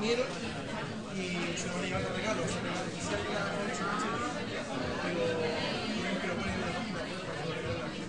vinieron y se van a llevar los regalos. Se van a beneficiar de la Fundación Chilena, pero queremos que lo ponen en la página web para poder regalar a la gente.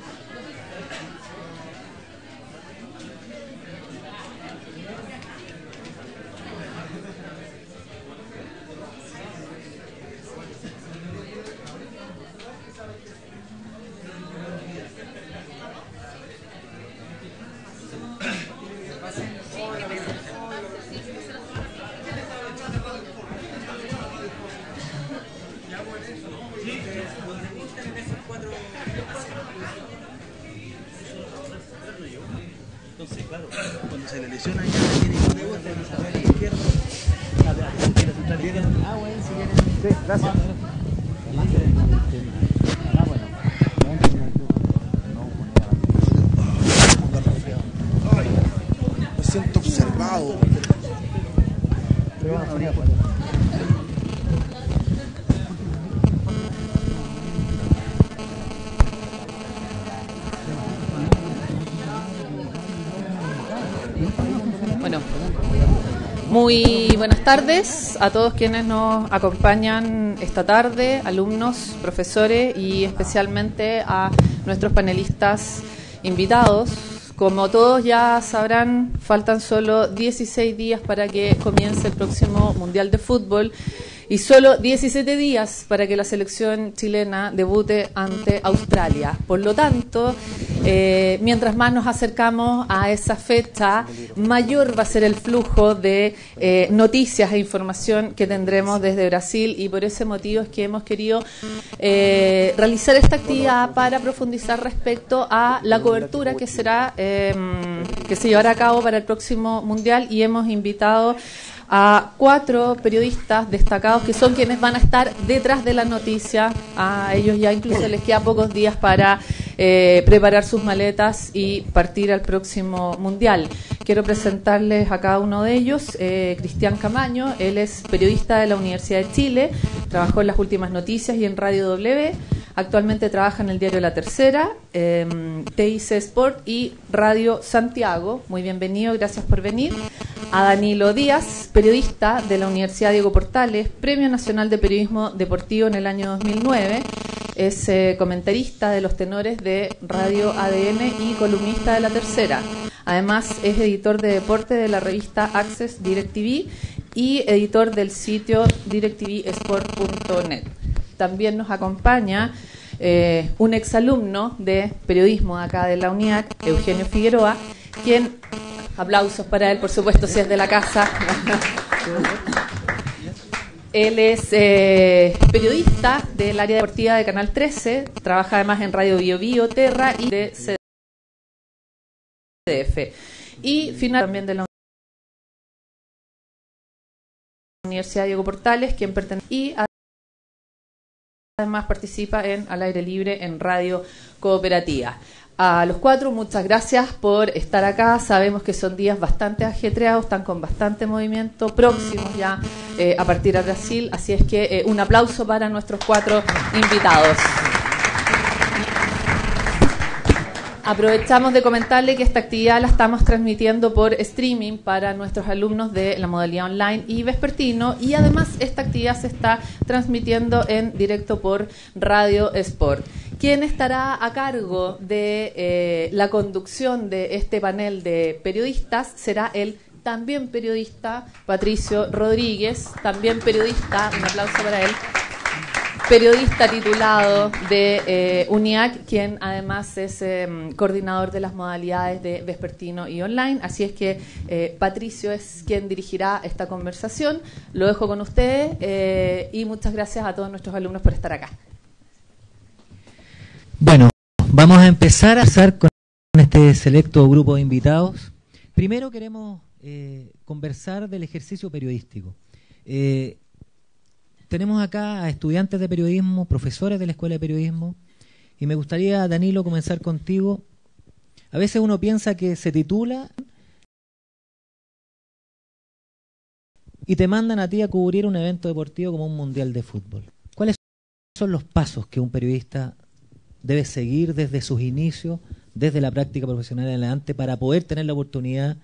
Entonces, claro, cuando se le lesiona ya tiene que poner a la izquierda. Ah, bueno, si quieren. Sí, gracias. Ah, bueno. Ay, me siento observado. Bueno, muy buenas tardes a todos quienes nos acompañan esta tarde, alumnos, profesores y especialmente a nuestros panelistas invitados. Como todos ya sabrán, faltan solo 16 días para que comience el próximo Mundial de Fútbol y solo 17 días para que la selección chilena debute ante Australia. Por lo tanto, mientras más nos acercamos a esa fecha, mayor va a ser el flujo de noticias e información que tendremos desde Brasil, y por ese motivo es que hemos querido realizar esta actividad para profundizar respecto a la cobertura que será que se llevará a cabo para el próximo Mundial, y hemos invitado a 4 periodistas destacados que son quienes van a estar detrás de la noticia. A ellos ya incluso les queda pocos días para preparar sus maletas y partir al próximo Mundial. Quiero presentarles a cada uno de ellos. Cristian Camaño, él es periodista de la Universidad de Chile, trabajó en Las Últimas Noticias y en Radio W. Actualmente trabaja en el diario La Tercera, TIC Sport y Radio Santiago. Muy bienvenido, gracias por venir. A Danilo Díaz, periodista de la Universidad Diego Portales, Premio Nacional de Periodismo Deportivo en el año 2009. Es comentarista de los tenores de Radio ADN y columnista de La Tercera. Además, es editor de deporte de la revista Access DirecTV y editor del sitio directvsport.net. También nos acompaña un exalumno de periodismo acá de la UNIAC, Eugenio Figueroa, quien, aplausos para él, por supuesto, si es de la casa. Él es periodista del área deportiva de Canal 13, trabaja además en Radio Bio Bio, Terra y de CDF. Y finalmente también de la Universidad Diego Portales, quien pertenece y además participa en Al Aire Libre en Radio Cooperativa. A los 4, muchas gracias por estar acá. Sabemos que son días bastante ajetreados, están con bastante movimiento, próximos ya a partir a Brasil, así es que un aplauso para nuestros 4 invitados. Aprovechamos de comentarle que esta actividad la estamos transmitiendo por streaming para nuestros alumnos de la modalidad online y vespertino, y además esta actividad se está transmitiendo en directo por Radio Sport. Quien estará a cargo de la conducción de este panel de periodistas será el también periodista Patricio Rodríguez, también periodista, un aplauso para él, periodista titulado de UNIAC, quien además es coordinador de las modalidades de vespertino y online. Así es que Patricio es quien dirigirá esta conversación. Lo dejo con ustedes y muchas gracias a todos nuestros alumnos por estar acá. Bueno, vamos a empezar con este selecto grupo de invitados. Primero queremos conversar del ejercicio periodístico. Tenemos acá a estudiantes de periodismo, profesores de la Escuela de Periodismo, y me gustaría, Danilo, comenzar contigo. A veces uno piensa que se titula y te mandan a ti a cubrir un evento deportivo como un mundial de fútbol. ¿Cuáles son los pasos que un periodista debe seguir desde sus inicios, desde la práctica profesional en adelante, para poder tener la oportunidad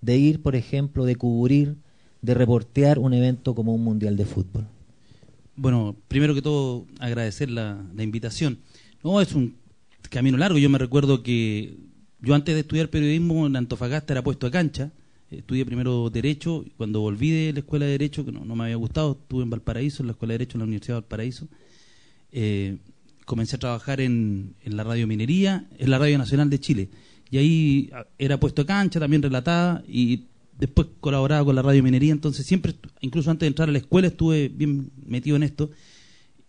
de ir, por ejemplo, de cubrir, de reportear un evento como un mundial de fútbol? Bueno, primero que todo, agradecer la invitación. No, es un camino largo. Yo me recuerdo que yo antes de estudiar periodismo en Antofagasta era puesto a cancha. Estudié primero Derecho. Cuando volví de la Escuela de Derecho, que no me había gustado, estuve en Valparaíso, en la Escuela de Derecho en la Universidad de Valparaíso. Comencé a trabajar en la Radio Minería, en la Radio Nacional de Chile. Y ahí era puesto a cancha, también relataba, y después colaboraba con la Radio Minería. Entonces siempre, incluso antes de entrar a la escuela, estuve bien metido en esto.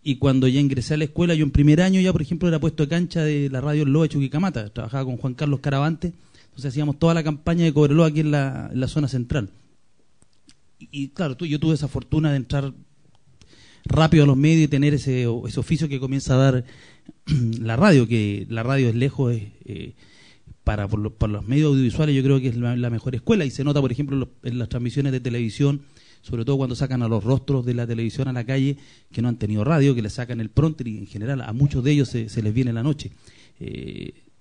Y cuando ya ingresé a la escuela, yo en primer año ya, por ejemplo, era puesto a cancha de la radio Loa de Chuquicamata. Trabajaba con Juan Carlos Caravante. Entonces hacíamos toda la campaña de Cobreloa aquí en la zona central. Y claro, yo tuve esa fortuna de entrar rápido a los medios y tener ese oficio que comienza a dar la radio, que la radio es lejos, por los medios audiovisuales yo creo que es la mejor escuela, y se nota, por ejemplo, en las transmisiones de televisión, sobre todo cuando sacan a los rostros de la televisión a la calle, que no han tenido radio, que le sacan el prompter, y en general a muchos de ellos se les viene la noche.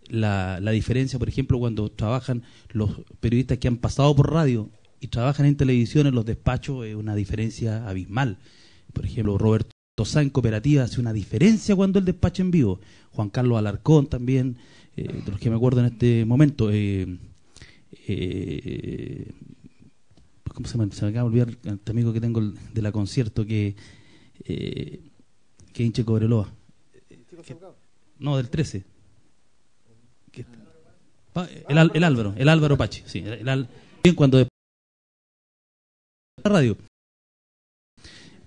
La diferencia, por ejemplo, cuando trabajan los periodistas que han pasado por radio y trabajan en televisión en los despachos, es una diferencia abismal. Por ejemplo, Roberto Sá en Cooperativa hace una diferencia cuando él despacha en vivo. Juan Carlos Alarcón también, de los que me acuerdo en este momento. ¿Cómo se me acaba de olvidar este amigo que tengo de la concierto que hinche Cobreloa? No, del 13. El Álvaro Pachi, sí, bien cuando de la radio.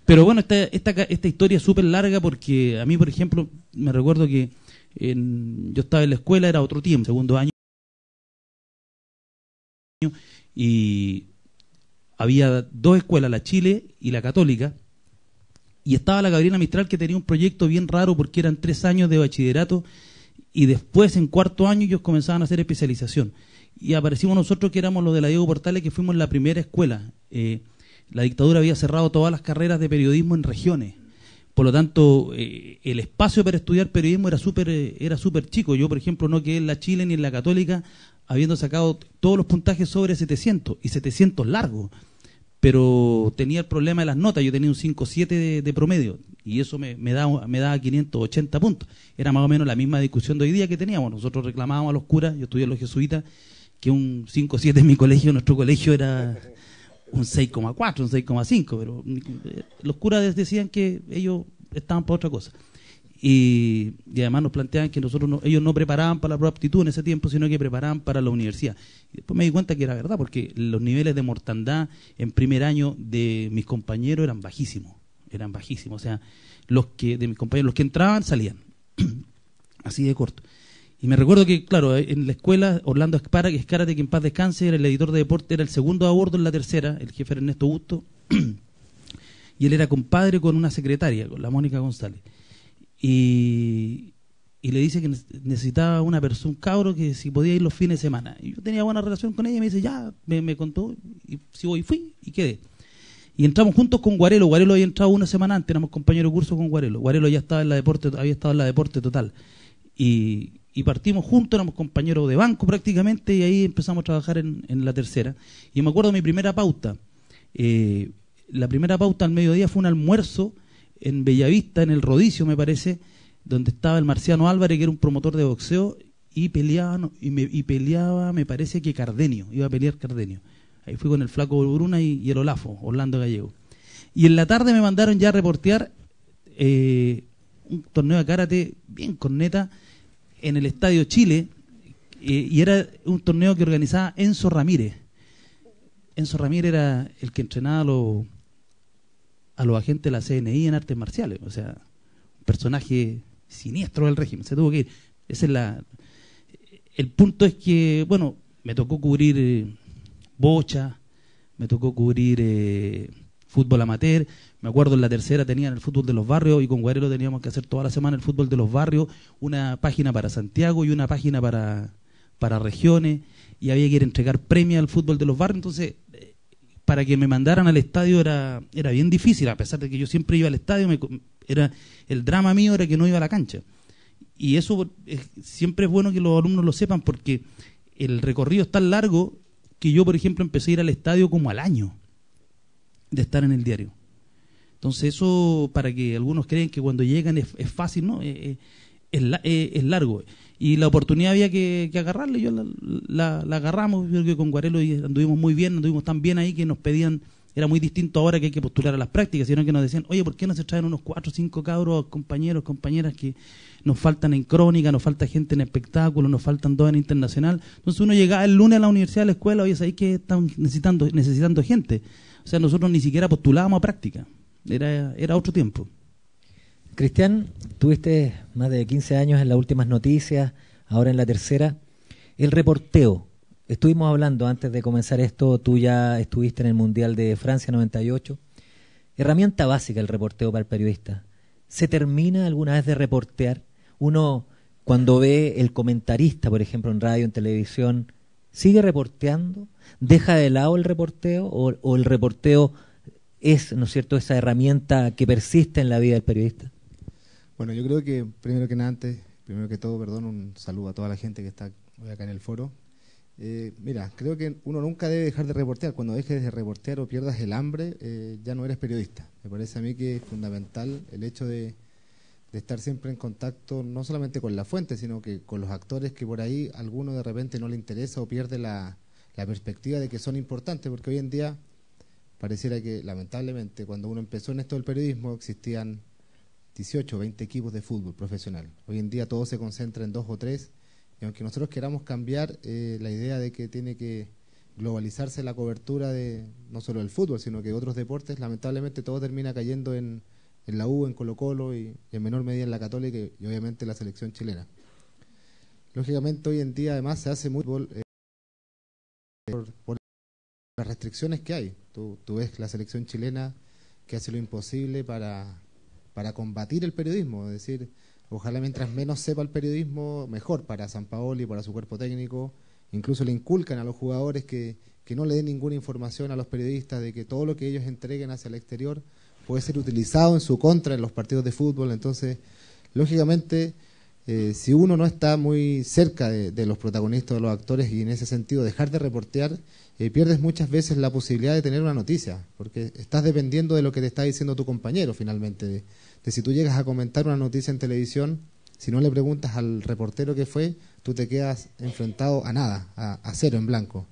Pero bueno, esta historia es súper larga, porque a mí, por ejemplo, me recuerdo que yo estaba en la escuela, era otro tiempo, segundo año, y había dos escuelas, la Chile y la Católica, y estaba la Gabriela Mistral, que tenía un proyecto bien raro porque eran 3 años de bachillerato, y después en cuarto año ellos comenzaban a hacer especialización. Y aparecimos nosotros, que éramos los de la Diego Portales, que fuimos la primera escuela. La dictadura había cerrado todas las carreras de periodismo en regiones. Por lo tanto, el espacio para estudiar periodismo era súper chico. Yo, por ejemplo, no quedé en la Chile ni en la Católica habiendo sacado todos los puntajes sobre 700, y 700 largos. Pero tenía el problema de las notas. Yo tenía un 5.7 de promedio, y eso me daba 580 puntos. Era más o menos la misma discusión de hoy día que teníamos. Nosotros reclamábamos a los curas, yo estudié en los jesuitas, que un 5.7 en mi colegio, en nuestro colegio, era un 6,4, un 6,5, pero los curas decían que ellos estaban para otra cosa. Y además nos planteaban que ellos no preparaban para la prueba de aptitud en ese tiempo, sino que preparaban para la universidad. Y después me di cuenta que era verdad, porque los niveles de mortandad en primer año de mis compañeros eran bajísimos. O sea, de mis compañeros, los que entraban, salían. Así de corto. Y me recuerdo que, claro, en la escuela, Orlando Escárate, que en paz descanse, era el editor de deporte, era el segundo a bordo en la tercera, el jefe era Ernesto Busto, y él era compadre con una secretaria, con la Mónica González. Y le dice que necesitaba una persona, un cabro, que si podía ir los fines de semana. Y yo tenía buena relación con ella, y me dice, ya, me contó, y si voy, fui, y quedé. Y entramos juntos con Guarelo. Guarelo había entrado una semana antes, éramos compañeros de curso con Guarelo. Guarelo ya estaba había estado en la Deporte Total. Y partimos juntos, éramos compañeros de banco prácticamente, y ahí empezamos a trabajar en la tercera. Y me acuerdo de mi primera pauta. La primera pauta al mediodía fue un almuerzo en Bellavista, en el Rodicio, me parece, donde estaba el Marciano Álvarez, que era un promotor de boxeo, y peleaba, me parece que Cardenio, iba a pelear Cardenio. Ahí fui con el Flaco Bruna y el Olafo, Orlando Gallego. Y en la tarde me mandaron ya a reportear un torneo de karate bien corneta en el Estadio Chile, y era un torneo que organizaba Enzo Ramírez. Enzo Ramírez era el que entrenaba a los agentes de la CNI en artes marciales, o sea, un personaje siniestro del régimen, se tuvo que ir. El punto es que, bueno, me tocó cubrir bocha, me tocó cubrir fútbol amateur. Me acuerdo en la tercera tenían el fútbol de los barrios, y con Guarelo teníamos que hacer toda la semana el fútbol de los barrios, una página para Santiago y una página para regiones, y había que ir a entregar premios al fútbol de los barrios. Entonces, para que me mandaran al estadio era bien difícil, a pesar de que yo siempre iba al estadio. El drama mío era que no iba a la cancha. Y eso siempre es bueno que los alumnos lo sepan, porque el recorrido es tan largo que yo, por ejemplo, empecé a ir al estadio como al año. de estar en el diario. Entonces eso, para que algunos creen que cuando llegan es fácil, ¿no? Es largo. Y la oportunidad había que agarrarla, y yo la agarramos. Yo creo que con Guarelo anduvimos muy bien, anduvimos tan bien ahí que nos pedían, era muy distinto ahora que hay que postular a las prácticas, sino que nos decían, oye, ¿por qué no se traen unos 4 o 5 cabros, compañeros, compañeras que nos faltan en crónica, nos falta gente en espectáculo, nos faltan 2 en internacional? Entonces uno llegaba el lunes a la universidad, a la escuela, oye, ¿sabéis que están necesitando gente? O sea, nosotros ni siquiera postulábamos a práctica, era otro tiempo. Cristian, tuviste más de 15 años en las últimas noticias, ahora en la tercera. El reporteo. Estuvimos hablando antes de comenzar esto, tú ya estuviste en el Mundial de Francia 98. Herramienta básica el reporteo para el periodista. ¿Se termina alguna vez de reportear? Uno, cuando ve el comentarista, por ejemplo, en radio, en televisión, ¿sigue reporteando? ¿Deja de lado el reporteo? ¿O el reporteo es, ¿no es cierto?, esa herramienta que persiste en la vida del periodista? Bueno, yo creo que primero que todo, un saludo a toda la gente que está hoy acá en el foro. Mira, creo que uno nunca debe dejar de reportear. Cuando dejes de reportear o pierdas el hambre, ya no eres periodista. Me parece a mí que es fundamental el hecho de estar siempre en contacto, no solamente con la fuente, sino que con los actores que por ahí alguno de repente no le interesa o pierde la perspectiva de que son importantes, porque hoy en día pareciera que, lamentablemente, cuando uno empezó en esto del periodismo, existían 18 o 20 equipos de fútbol profesional. Hoy en día todo se concentra en 2 o 3, y aunque nosotros queramos cambiar la idea de que tiene que globalizarse la cobertura de no solo del fútbol, sino que de otros deportes, lamentablemente todo termina cayendo en la U, en Colo-Colo y en menor medida en la Católica y obviamente la selección chilena. Lógicamente hoy en día además se hace fútbol por las restricciones que hay. Tú ves la selección chilena que hace lo imposible para combatir el periodismo, es decir, ojalá mientras menos sepa el periodismo, mejor para Sampaoli, para su cuerpo técnico. Incluso le inculcan a los jugadores que no le den ninguna información a los periodistas, de que todo lo que ellos entreguen hacia el exterior puede ser utilizado en su contra en los partidos de fútbol. Entonces, lógicamente, si uno no está muy cerca de los protagonistas, de los actores, y en ese sentido dejar de reportear, pierdes muchas veces la posibilidad de tener una noticia, porque estás dependiendo de lo que te está diciendo tu compañero finalmente, de si tú llegas a comentar una noticia en televisión, si no le preguntas al reportero qué fue, tú te quedas enfrentado a nada, a cero en blanco.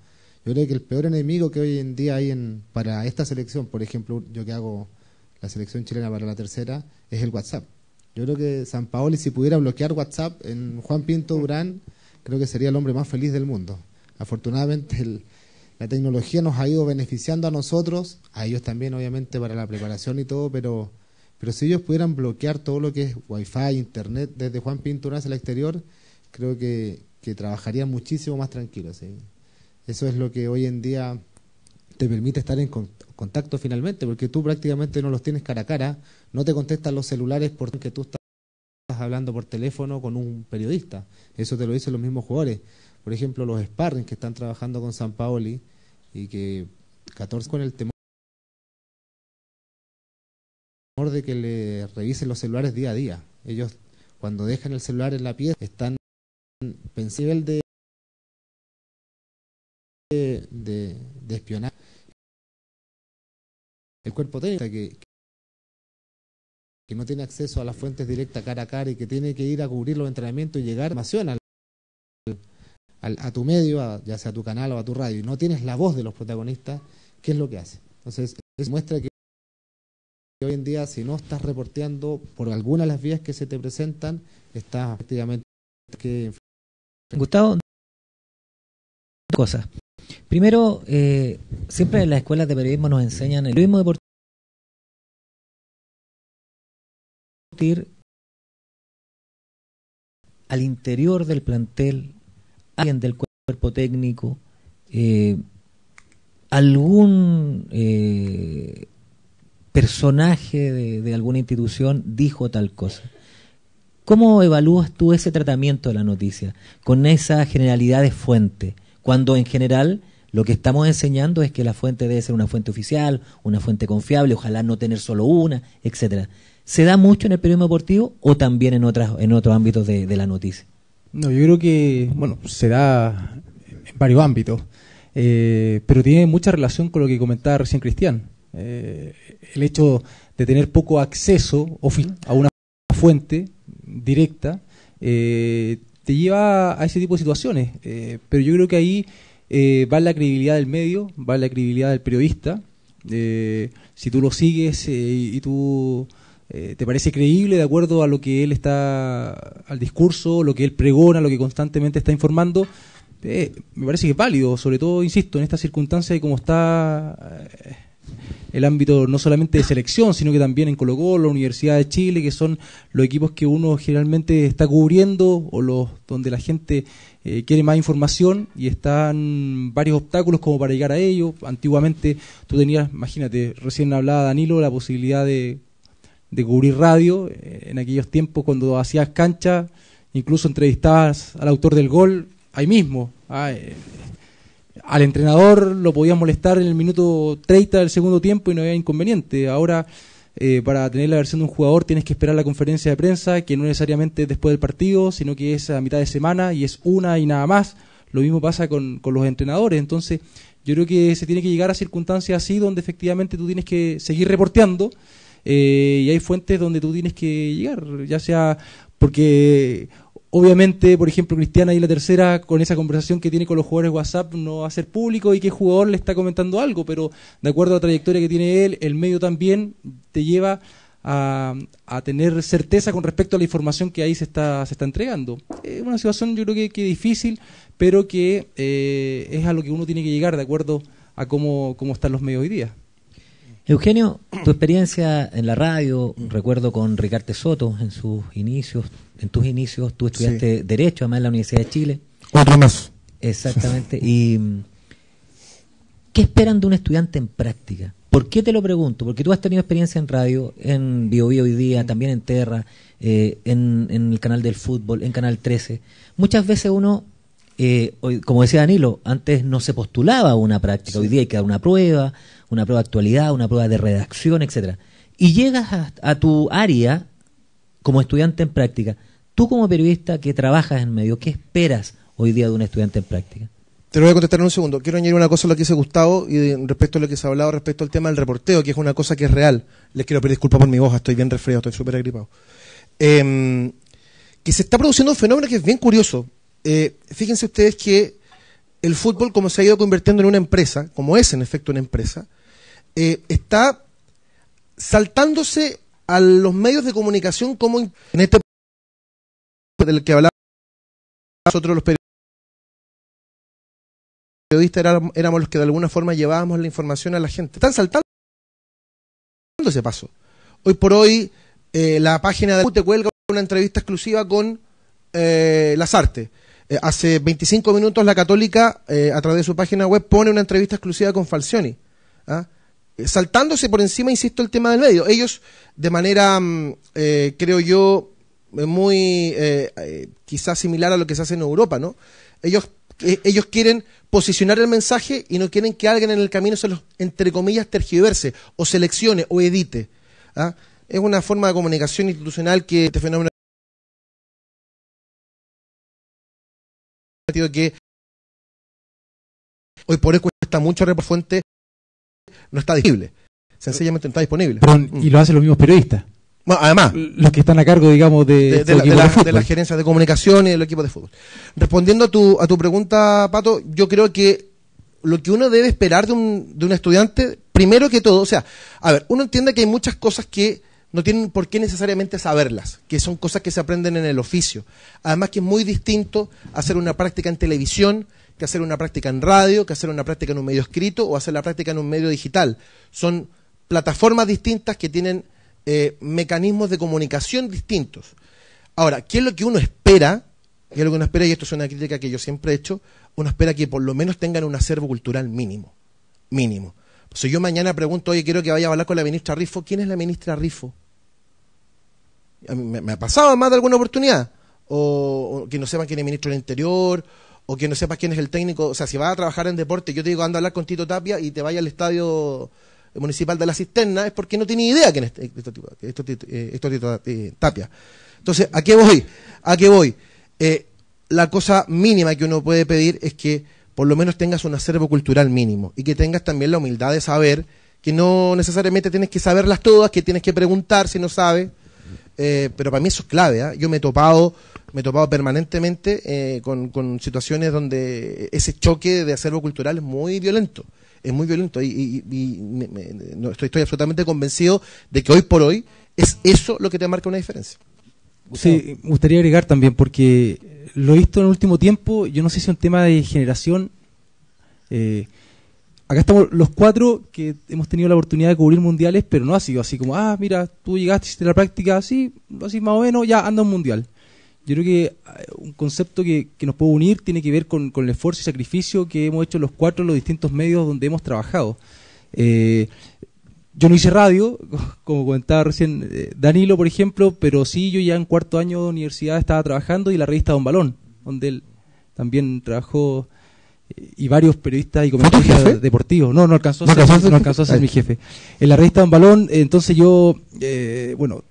Yo creo que el peor enemigo que hoy en día hay para esta selección, por ejemplo, yo que hago la selección chilena para la tercera, es el WhatsApp. Yo creo que Sampaoli, si pudiera bloquear WhatsApp en Juan Pinto Durán, creo que sería el hombre más feliz del mundo. Afortunadamente la tecnología nos ha ido beneficiando a nosotros, a ellos también obviamente para la preparación y todo, pero si ellos pudieran bloquear todo lo que es Wi-Fi, Internet, desde Juan Pinto Durán hacia el exterior, creo que trabajarían muchísimo más tranquilos, ¿sí? Eso es lo que hoy en día te permite estar en contacto finalmente, porque tú prácticamente no los tienes cara a cara, no te contestan los celulares porque tú estás hablando por teléfono con un periodista. Eso te lo dicen los mismos jugadores. Por ejemplo, los sparring que están trabajando con Sampaoli y que 14 con el temor de que le revisen los celulares día a día. Ellos, cuando dejan el celular en la pieza, están pensables de espionar. El cuerpo técnico que no tiene acceso a las fuentes directas cara a cara y que tiene que ir a cubrir los entrenamientos y llegar información a tu medio, ya sea a tu canal o a tu radio, y no tienes la voz de los protagonistas, ¿qué es lo que hace? Entonces, eso muestra que hoy en día, si no estás reporteando por alguna de las vías que se te presentan, estás prácticamente que... Gustavo, dos cosas. Primero, siempre en las escuelas de periodismo nos enseñan el periodismo deportivo al interior del plantel, alguien del cuerpo técnico, algún personaje de alguna institución dijo tal cosa. ¿Cómo evalúas tú ese tratamiento de la noticia con esa generalidad de fuente? Cuando en general lo que estamos enseñando es que la fuente debe ser una fuente oficial, una fuente confiable, ojalá no tener solo una, etcétera. ¿Se da mucho en el periodismo deportivo o también en otros ámbitos de la noticia? No, yo creo que, se da en varios ámbitos, pero tiene mucha relación con lo que comentaba recién Cristian. el hecho de tener poco acceso a una fuente directa te lleva a ese tipo de situaciones. Pero yo creo que ahí va la credibilidad del medio, va la credibilidad del periodista. Si tú lo sigues y tú te parece creíble de acuerdo a lo que él está, al discurso, lo que él pregona, lo que constantemente está informando, me parece que es válido, sobre todo, insisto, en esta circunstancia y como está el ámbito no solamente de selección, sino que también en Colo-Colo, la Universidad de Chile, que son los equipos que uno generalmente está cubriendo o los donde la gente quiere más información y están varios obstáculos como para llegar a ello. Antiguamente tú tenías, imagínate, recién hablaba Danilo, la posibilidad de cubrir radio en aquellos tiempos cuando hacías cancha, incluso entrevistabas al autor del gol ahí mismo. Al entrenador lo podías molestar en el minuto 30 del segundo tiempo y no había inconveniente. Ahora, para tener la versión de un jugador tienes que esperar la conferencia de prensa, que no necesariamente es después del partido, sino que es a mitad de semana y es una y nada más. Lo mismo pasa con los entrenadores. Entonces, yo creo que se tiene que llegar a circunstancias así donde efectivamente tú tienes que seguir reporteando y hay fuentes donde tú tienes que llegar, ya sea porque obviamente, por ejemplo, Cristiana y la tercera, con esa conversación que tiene con los jugadores de WhatsApp, no va a ser público y qué jugador le está comentando algo, pero de acuerdo a la trayectoria que tiene él, el medio también te lleva a tener certeza con respecto a la información que ahí se está entregando. Es una situación yo creo que difícil, pero que es a lo que uno tiene que llegar de acuerdo a cómo están los medios hoy día. Eugenio, tu experiencia en la radio, recuerdo con Ricardo Soto en tus inicios, tú estudiaste Derecho, además en la Universidad de Chile. Otro más. Exactamente. ¿Y qué esperan de un estudiante en práctica? ¿Por qué te lo pregunto? Porque tú has tenido experiencia en radio, en Bio Bio hoy día, también en Terra, en el canal del fútbol, en Canal 13. Muchas veces uno, como decía Danilo, antes no se postulaba a una práctica, hoy día hay que dar una prueba de actualidad, una prueba de redacción, etcétera. Y llegas a tu área como estudiante en práctica. Tú como periodista que trabajas en medio, ¿qué esperas hoy día de un estudiante en práctica? Te lo voy a contestar en un segundo. Quiero añadir una cosa a lo que dice Gustavo y respecto a lo que se ha hablado respecto al tema del reporteo, que es una cosa que es real. Les quiero pedir disculpas por mi voz, estoy bien resfriado, estoy súper agripado. Que se está produciendo un fenómeno que es bien curioso. Fíjense ustedes que el fútbol, como se ha ido convirtiendo en una empresa, como es en efecto una empresa, está saltándose a los medios de comunicación como en este del que hablamos nosotros los periodistas éramos los que de alguna forma llevábamos la información a la gente. Están saltando ese paso. Hoy por hoy la página de te cuelga una entrevista exclusiva con Lazarte. Hace 25 minutos la Católica a través de su página web pone una entrevista exclusiva con Falcioni. Saltándose por encima, insisto, el tema del medio. Ellos, de manera, creo yo, muy quizás similar a lo que se hace en Europa, ¿no? Ellos quieren posicionar el mensaje y no quieren que alguien en el camino se los, entre comillas, tergiverse o seleccione o edite. Es una forma de comunicación institucional que este fenómeno que hoy por hoy cuesta mucho por fuente, no está disponible, sencillamente no está disponible. Y lo hacen los mismos periodistas. Bueno, además, los que están a cargo, digamos, de la gerencia de comunicación y del equipo de fútbol. Respondiendo a tu pregunta, Pato, yo creo que lo que uno debe esperar de un estudiante, primero que todo, o sea, a ver, uno entiende que hay muchas cosas que no tienen por qué necesariamente saberlas, que son cosas que se aprenden en el oficio. Además que es muy distinto hacer una práctica en televisión, que hacer una práctica en radio, que hacer una práctica en un medio escrito o hacer la práctica en un medio digital. Son plataformas distintas que tienen mecanismos de comunicación distintos. Ahora, ¿qué es lo que uno espera? ¿Qué es lo que uno espera? Y esto es una crítica que yo siempre he hecho. Uno espera que por lo menos tengan un acervo cultural mínimo. Si yo mañana pregunto, oye, quiero que vaya a hablar con la ministra Rifo, ¿quién es la ministra Rifo? A mí me ha pasado más de alguna oportunidad. O que no sepan quién es el ministro del Interior, o que no sepas quién es el técnico. O sea, si vas a trabajar en deporte, yo te digo, anda a hablar con Tito Tapia y te vaya al estadio municipal de la Cisterna, es porque no tiene idea quién es esto Tito Tapia. Entonces, ¿a qué voy? La cosa mínima que uno puede pedir es que por lo menos tengas un acervo cultural mínimo y que tengas también la humildad de saber que no necesariamente tienes que saberlas todas, que tienes que preguntar si no sabes, pero para mí eso es clave, ¿eh? Yo me he topado permanentemente con situaciones donde ese choque de acervo cultural es muy violento. Es muy violento no, estoy absolutamente convencido de que hoy por hoy es eso lo que te marca una diferencia. Sí, me gustaría agregar también, porque lo he visto en el último tiempo, yo no sé si es un tema de generación. Acá estamos los cuatro que hemos tenido la oportunidad de cubrir mundiales, pero no ha sido así como, mira, tú llegaste, hiciste la práctica, así más o menos, ya anda un mundial. Yo creo que un concepto que nos puede unir tiene que ver con el esfuerzo y sacrificio que hemos hecho los cuatro en los distintos medios donde hemos trabajado. Yo no hice radio, como comentaba recién Danilo, por ejemplo, pero sí, yo ya en cuarto año de universidad estaba trabajando, y la revista Don Balón, donde él también trabajó, y varios periodistas y comentaristas deportivos. No alcanzó a ser mi jefe. En la revista Don Balón, entonces yo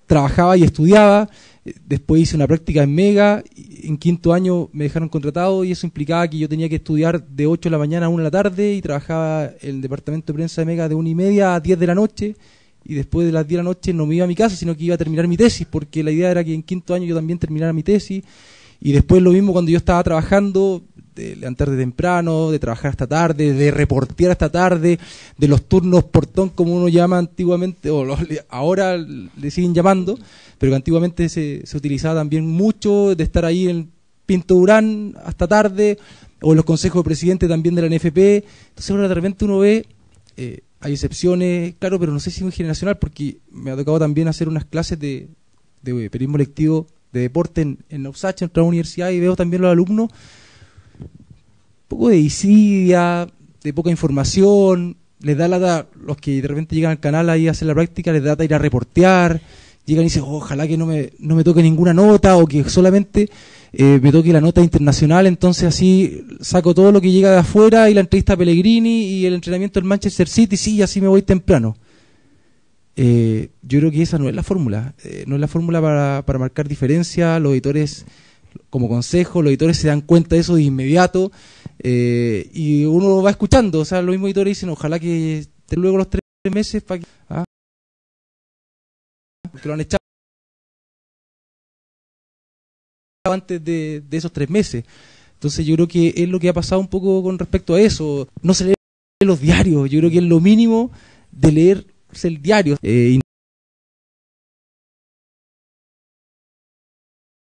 trabajaba y estudiaba. Después hice una práctica en Mega, en quinto año me dejaron contratado, y eso implicaba que yo tenía que estudiar de 8 de la mañana a 1 de la tarde, y trabajaba en el departamento de prensa de Mega de 1:30 a 10 de la noche, y después de las 10 de la noche no me iba a mi casa, sino que iba a terminar mi tesis, porque la idea era que en quinto año yo también terminara mi tesis. Y después lo mismo cuando yo estaba trabajando, de levantar de temprano, de trabajar hasta tarde, de reportear hasta tarde, de los turnos portón, como uno llama antiguamente, ahora le siguen llamando, pero que antiguamente se utilizaba también mucho, de estar ahí en Pinto Durán hasta tarde, o en los consejos de presidente también de la NFP. Entonces ahora de repente uno ve, hay excepciones, claro, pero no sé si es muy generacional, porque me ha tocado también hacer unas clases de periodismo lectivo de deporte en la USACH, en otra universidad, y veo también los alumnos un poco de desidia, de poca información. Les da lata, los que de repente llegan al canal ahí a hacer la práctica, les da lata ir a reportear, llegan y dicen, ojalá que no me toque ninguna nota, o que solamente me toque la nota internacional, entonces así saco todo lo que llega de afuera, y la entrevista a Pellegrini y el entrenamiento del Manchester City, sí, así me voy temprano. Yo creo que esa no es la fórmula, no es la fórmula para marcar diferencia. Los editores, como consejo, los editores se dan cuenta de eso de inmediato, y uno lo va escuchando. O sea, los mismos editores dicen, ojalá que esté luego los 3 meses para que, porque lo han echado antes de esos 3 meses. Entonces yo creo que es lo que ha pasado un poco con respecto a eso. No se lee los diarios. Yo creo que es lo mínimo de leer el diario,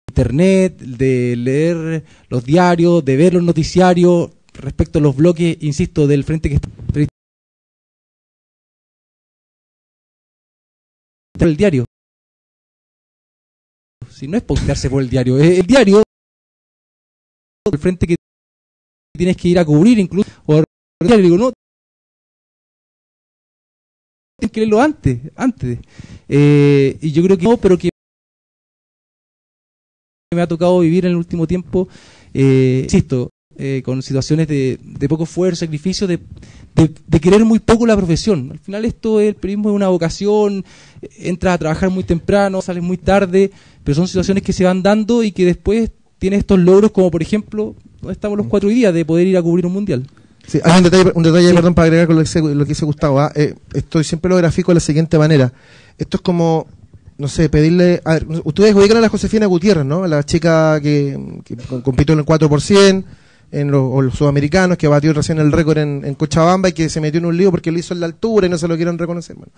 internet, de leer los diarios, de ver los noticiarios respecto a los bloques, insisto, del frente que está el diario. Si no es postearse por el diario, es el diario, el frente que tienes que ir a cubrir, incluso, o el diario, digo, no, tienes que leerlo antes. Y yo creo que no, pero que me ha tocado vivir en el último tiempo, insisto, con situaciones de poco esfuerzo, sacrificio, de querer muy poco la profesión. Al final el periodismo es una vocación, entras a trabajar muy temprano, sales muy tarde, pero son situaciones que se van dando y que después tienes estos logros, como por ejemplo, donde estamos los 4 hoy día, de poder ir a cubrir un mundial. Sí, hay un detalle, perdón, para agregar con lo que dice Gustavo. Esto siempre lo grafico de la siguiente manera. Esto es como, no sé, pedirle... A ver, ustedes ubican a la Josefina Gutiérrez, ¿no? La chica que compitió en el 4%, o los sudamericanos, que batió recién el récord en Cochabamba, y que se metió en un lío porque lo hizo en la altura y no se lo quieren reconocer. Bueno,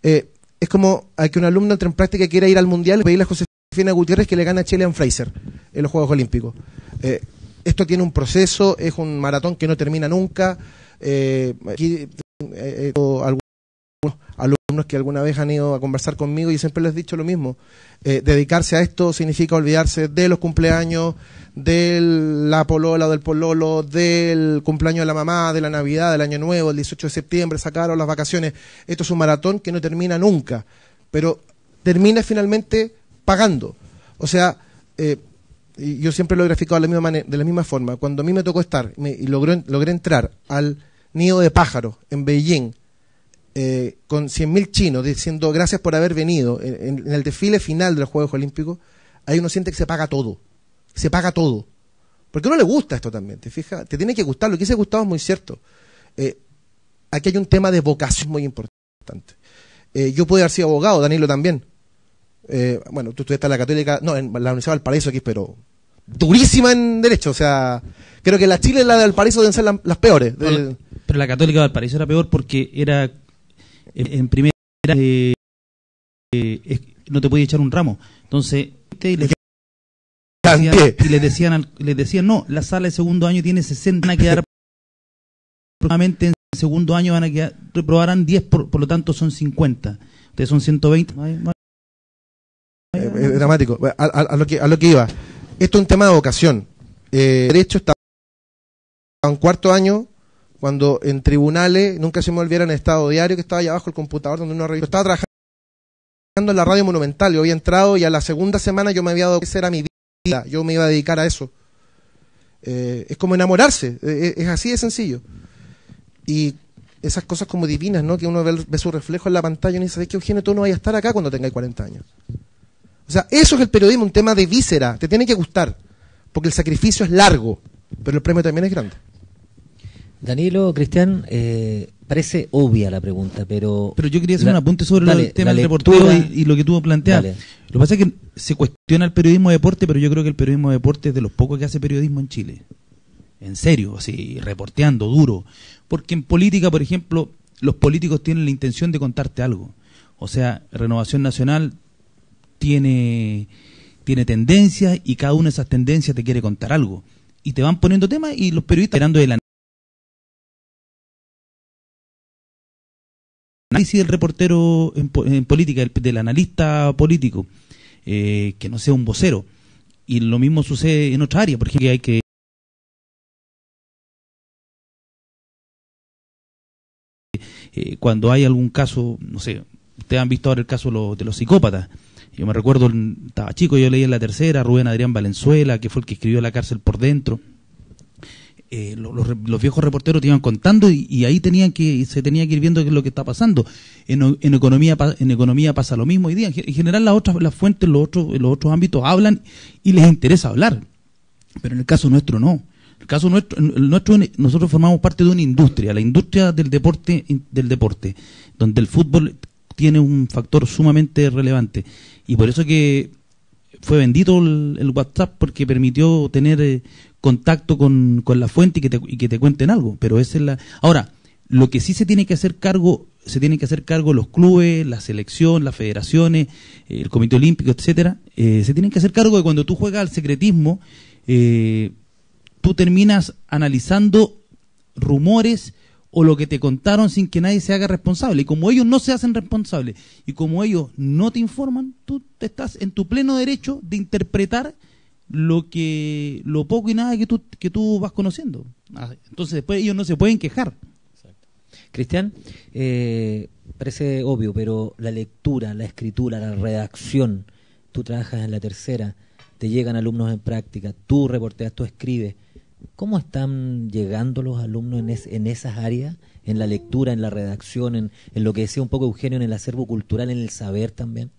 es como a que un alumno entre en práctica y quiera ir al mundial y pedirle a Josefina Gutiérrez que le gane a Chilean Fraser en los Juegos Olímpicos. Esto tiene un proceso, es un maratón que no termina nunca. Aquí algunos alumnos que alguna vez han ido a conversar conmigo, y siempre les he dicho lo mismo. Dedicarse a esto significa olvidarse de los cumpleaños, de la polola o del pololo, del cumpleaños de la mamá, de la Navidad, del Año Nuevo, el 18 de septiembre, sacaron las vacaciones. Esto es un maratón que no termina nunca, pero termina finalmente pagando. O sea, y yo siempre lo he graficado de la misma forma. Cuando a mí me tocó estar y logré entrar al nido de pájaros en Beijing, con 100.000 chinos diciendo gracias por haber venido en el desfile final de los Juegos Olímpicos, ahí uno siente que se paga todo. Porque a uno le gusta esto también, ¿te fijas? Te tiene que gustar. Lo que dice Gustavo es muy cierto. Aquí hay un tema de vocación muy importante. importante. Yo pude haber sido abogado, Danilo también. Bueno, tú estudiaste en la Católica, no, en la Universidad de Valparaíso aquí, pero durísima en Derecho, o sea, creo que la Chile y la de Valparaíso deben ser las peores. Pero la Católica de Valparaíso era peor porque era, en primera, no te podía echar un ramo. Entonces, y les decían, no, la sala de segundo año tiene 60, van a quedar aproximadamente en segundo año, van a quedar, reprobarán 10, por lo tanto son 50. Ustedes son 120. Es dramático. A lo que iba. Esto es un tema de vocación. Derecho está en cuarto año, cuando en tribunales, nunca se me olvidara, en Estado Diario, que estaba allá abajo el computador donde uno estaba trabajando en la radio Monumental. Yo había entrado y a la segunda semana yo me había dado que esa era mi vida, yo me iba a dedicar a eso. Es como enamorarse, es así de sencillo. Y esas cosas como divinas, ¿no? Que uno ve su reflejo en la pantalla y dice, ¿sabes qué, Eugenio? Tú no vas a estar acá cuando tengas 40 años. O sea, eso es el periodismo, un tema de víscera, te tiene que gustar, porque el sacrificio es largo, pero el premio también es grande. Danilo, Cristian, parece obvia la pregunta, pero yo quería hacer un apunte sobre el tema del reportero y lo que tú planteas. Lo que pasa es que se cuestiona el periodismo de deporte, pero yo creo que el periodismo de deporte es de los pocos que hace periodismo en Chile. En serio, así, reporteando, duro. Porque en política, por ejemplo, los políticos tienen la intención de contarte algo. O sea, Renovación Nacional tiene tendencias y cada una de esas tendencias te quiere contar algo. Y te van poniendo temas y los periodistas esperando de la análisis del reportero en política, del analista político, que no sea un vocero. Y lo mismo sucede en otra área, por ejemplo, que hay que cuando hay algún caso, no sé, ustedes han visto ahora el caso de los psicópatas. Yo me recuerdo, estaba chico, yo leí en La Tercera, Rubén Adrián Valenzuela, que fue el que escribió La cárcel por dentro. Los viejos reporteros te iban contando y ahí se tenía que ir viendo qué es lo que está pasando. En economía pasa lo mismo hoy día. En general las fuentes en los otros ámbitos hablan y les interesa hablar, pero en el caso nuestro no. El caso nuestro, nosotros formamos parte de una industria, la industria del deporte, donde el fútbol tiene un factor sumamente relevante, y por eso que fue bendito el WhatsApp, porque permitió tener contacto con la fuente y que te cuenten algo. Pero esa es ahora, lo que sí se tiene que hacer cargo los clubes, la selección, las federaciones, el Comité Olímpico, etcétera, se tienen que hacer cargo de cuando tú juegas al secretismo, tú terminas analizando rumores o lo que te contaron sin que nadie se haga responsable. Y como ellos no se hacen responsables y como ellos no te informan, tú estás en tu pleno derecho de interpretar lo poco y nada que tú vas conociendo. Entonces después ellos no se pueden quejar. Cristian, parece obvio, pero la lectura, la escritura, la redacción, tú trabajas en La Tercera, te llegan alumnos en práctica, tú reporteas, tú escribes. ¿Cómo están llegando los alumnos en esas áreas? En la lectura, en la redacción, en lo que decía un poco Eugenio, en el acervo cultural, en el saber también.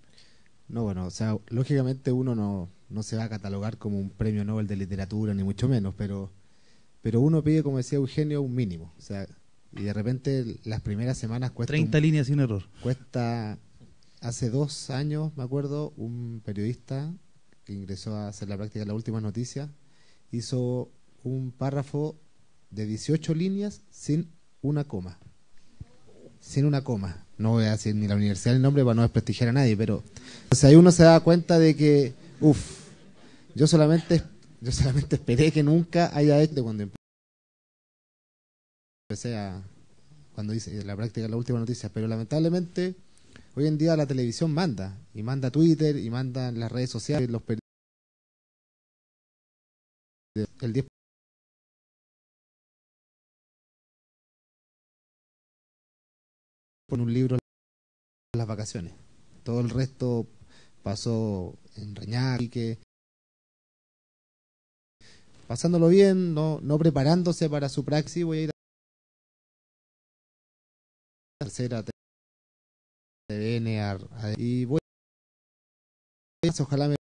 No, bueno, o sea, lógicamente uno no se va a catalogar como un premio Nobel de literatura, ni mucho menos, pero uno pide, como decía Eugenio, un mínimo. O sea, y de repente las primeras semanas cuesta 30 líneas sin error. Cuesta, hace 2 años, me acuerdo, un periodista que ingresó a hacer la práctica de Las Últimas Noticias, hizo un párrafo de 18 líneas sin una coma. Sin una coma. No voy a decir ni la universidad ni el nombre para no desprestigiar a nadie, pero o sea, ahí uno se da cuenta de que, yo solamente esperé que nunca haya hecho cuando empecé cuando hice la práctica de La Última Noticia, pero lamentablemente hoy en día la televisión manda, y manda Twitter, y manda las redes sociales, los periodistas, el 10% por un libro en las vacaciones. Todo el resto pasó en Reñaque, pasándolo bien, no preparándose para su praxis. Voy a ir a la Tercera, TVN, y voy a, ojalá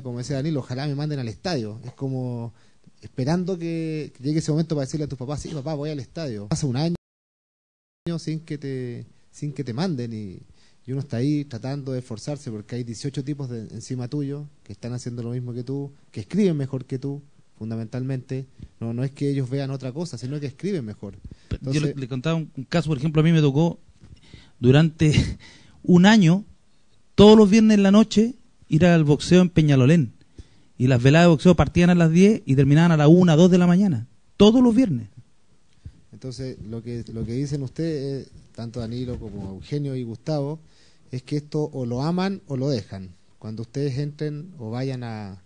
como decía Danilo, ojalá me manden al estadio. Es como esperando que llegue ese momento para decirle a tus papás, sí, papá, voy al estadio. Pasa un año sin que sin que te manden y uno está ahí tratando de esforzarse porque hay 18 tipos encima tuyo que están haciendo lo mismo que tú, que escriben mejor que tú, fundamentalmente. No es que ellos vean otra cosa, sino que escriben mejor. Entonces, yo le contaba un caso, por ejemplo, a mí me tocó durante un año, todos los viernes en la noche, ir al boxeo en Peñalolén. Y las veladas de boxeo partían a las 10 y terminaban a las 1, 2 de la mañana. Todos los viernes. Entonces, lo que dicen ustedes, tanto Danilo como Eugenio y Gustavo, es que esto o lo aman o lo dejan. Cuando ustedes entren o vayan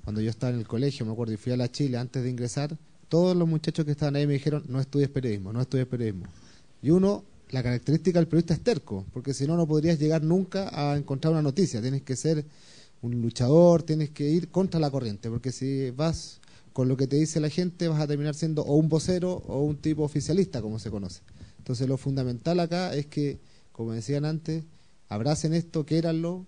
cuando yo estaba en el colegio, me acuerdo, y fui a la Chile antes de ingresar, todos los muchachos que estaban ahí me dijeron, no estudies periodismo, no estudies periodismo. Y la característica del periodista es terco, porque si no, no podrías llegar nunca a encontrar una noticia. Tienes que ser un luchador, tienes que ir contra la corriente, porque si vas con lo que te dice la gente, vas a terminar siendo o un vocero o un tipo oficialista, como se conoce. Entonces, lo fundamental acá es que, como decían antes, abracen esto, quéranlo,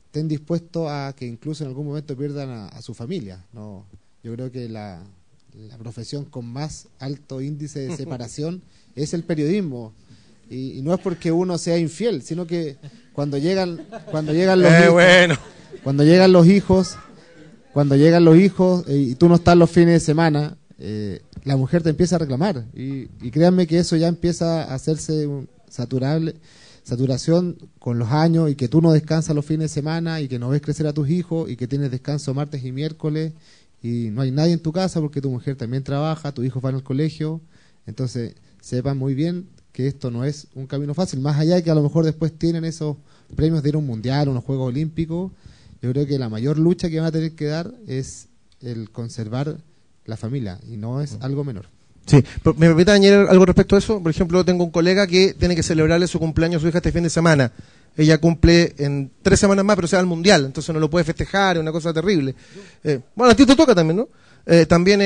estén dispuestos a que incluso en algún momento pierdan a su familia. No, yo creo que la profesión con más alto índice de separación es el periodismo. Y no es porque uno sea infiel, sino que cuando llegan los hijos y tú no estás los fines de semana, la mujer te empieza a reclamar y créanme que eso ya empieza a hacerse saturación con los años, y que tú no descansas los fines de semana y que no ves crecer a tus hijos y que tienes descanso martes y miércoles y no hay nadie en tu casa porque tu mujer también trabaja, tus hijos van al colegio. Entonces sepan muy bien que esto no es un camino fácil, más allá de que a lo mejor después tienen esos premios de ir a un mundial, unos Juegos Olímpicos. Yo creo que la mayor lucha que van a tener que dar es el conservar la familia, y no es algo menor. Sí, ¿me permite añadir algo respecto a eso? Por ejemplo, tengo un colega que tiene que celebrarle su cumpleaños a su hija este fin de semana. Ella cumple en 3 semanas más, pero se va al mundial, entonces no lo puede festejar, es una cosa terrible. Bueno, a ti te toca también, ¿no? También,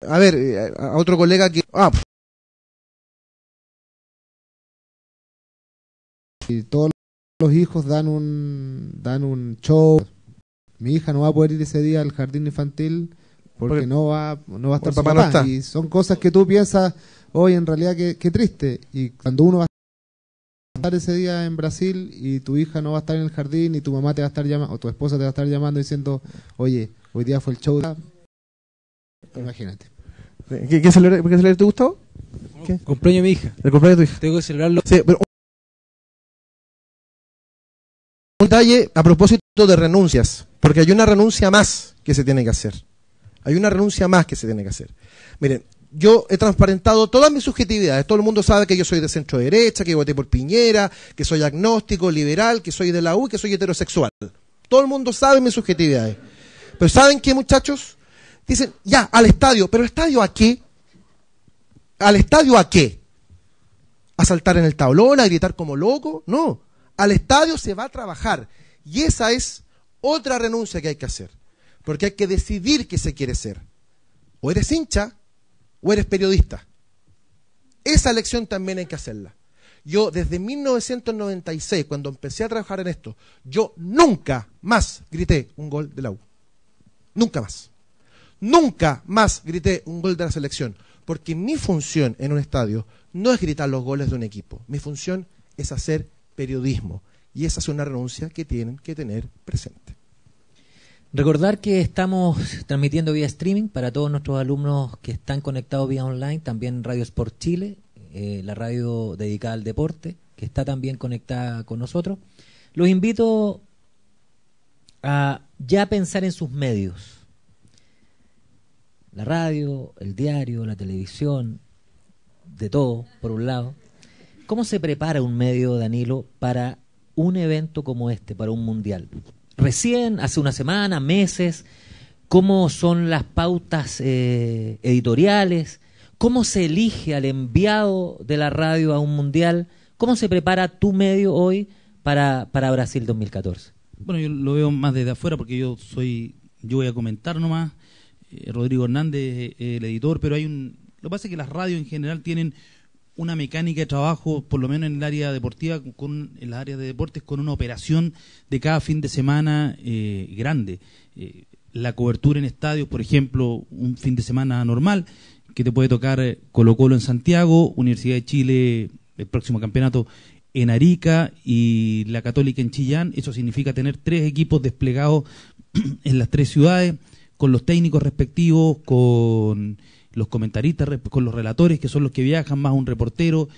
a otro colega que... Y todos los hijos dan un show. Mi hija no va a poder ir ese día al jardín infantil porque no va a estar su papá. No está. Y son cosas que tú piensas, hoy en realidad qué triste. Y cuando uno va a estar ese día en Brasil y tu hija no va a estar en el jardín y tu mamá te va a estar llamando, o tu esposa te va a estar llamando diciendo, oye, hoy día fue el show. Imagínate. ¿Qué celebrar te Gustavo? ¿Qué? Cumpleaños de mi hija. El cumpleaños de tu hija. Tengo que celebrarlo. Sí, pero un detalle a propósito de renuncias, porque hay una renuncia más que se tiene que hacer. Miren, yo he transparentado todas mis subjetividades. Todo el mundo sabe que yo soy de centro derecha, que voté por Piñera, que soy agnóstico, liberal, que soy de la U, que soy heterosexual. Todo el mundo sabe mis subjetividades. Pero ¿saben qué, muchachos? Dicen, ya, al estadio. ¿Pero el estadio a qué? ¿Al estadio a qué? ¿A saltar en el tablón, a gritar como loco? No. Al estadio se va a trabajar. Y esa es otra renuncia que hay que hacer. Porque hay que decidir qué se quiere ser. O eres hincha o eres periodista. Esa elección también hay que hacerla. Yo desde 1996, cuando empecé a trabajar en esto, yo nunca más grité un gol de la U. Nunca más. Nunca más grité un gol de la selección. Porque mi función en un estadio no es gritar los goles de un equipo. Mi función es hacer periodismo. Y esa es una renuncia que tienen que tener presente. Recordar que estamos transmitiendo vía streaming para todos nuestros alumnos que están conectados vía online, también Radio Sport Chile, la radio dedicada al deporte, que está también conectada con nosotros. Los invito a ya pensar en sus medios. La radio, el diario, la televisión, de todo, por un lado. ¿Cómo se prepara un medio, Danilo, para un evento como este, para un mundial? Recién, hace una semana, meses, ¿cómo son las pautas editoriales? ¿Cómo se elige al enviado de la radio a un mundial? ¿Cómo se prepara tu medio hoy para Brasil 2014? Bueno, yo lo veo más desde afuera porque yo voy a comentar nomás. Rodrigo Hernández, el editor, pero lo que pasa es que las radios en general tienen una mecánica de trabajo, por lo menos en el área deportiva, en las áreas de deportes, con una operación de cada fin de semana grande. La cobertura en estadios, por ejemplo, un fin de semana normal, que te puede tocar Colo-Colo en Santiago, Universidad de Chile, el próximo campeonato en Arica y la Católica en Chillán. Eso significa tener 3 equipos desplegados en las 3 ciudades, con los técnicos respectivos, con los comentaristas, con los relatores, que son los que viajan, más un reportero.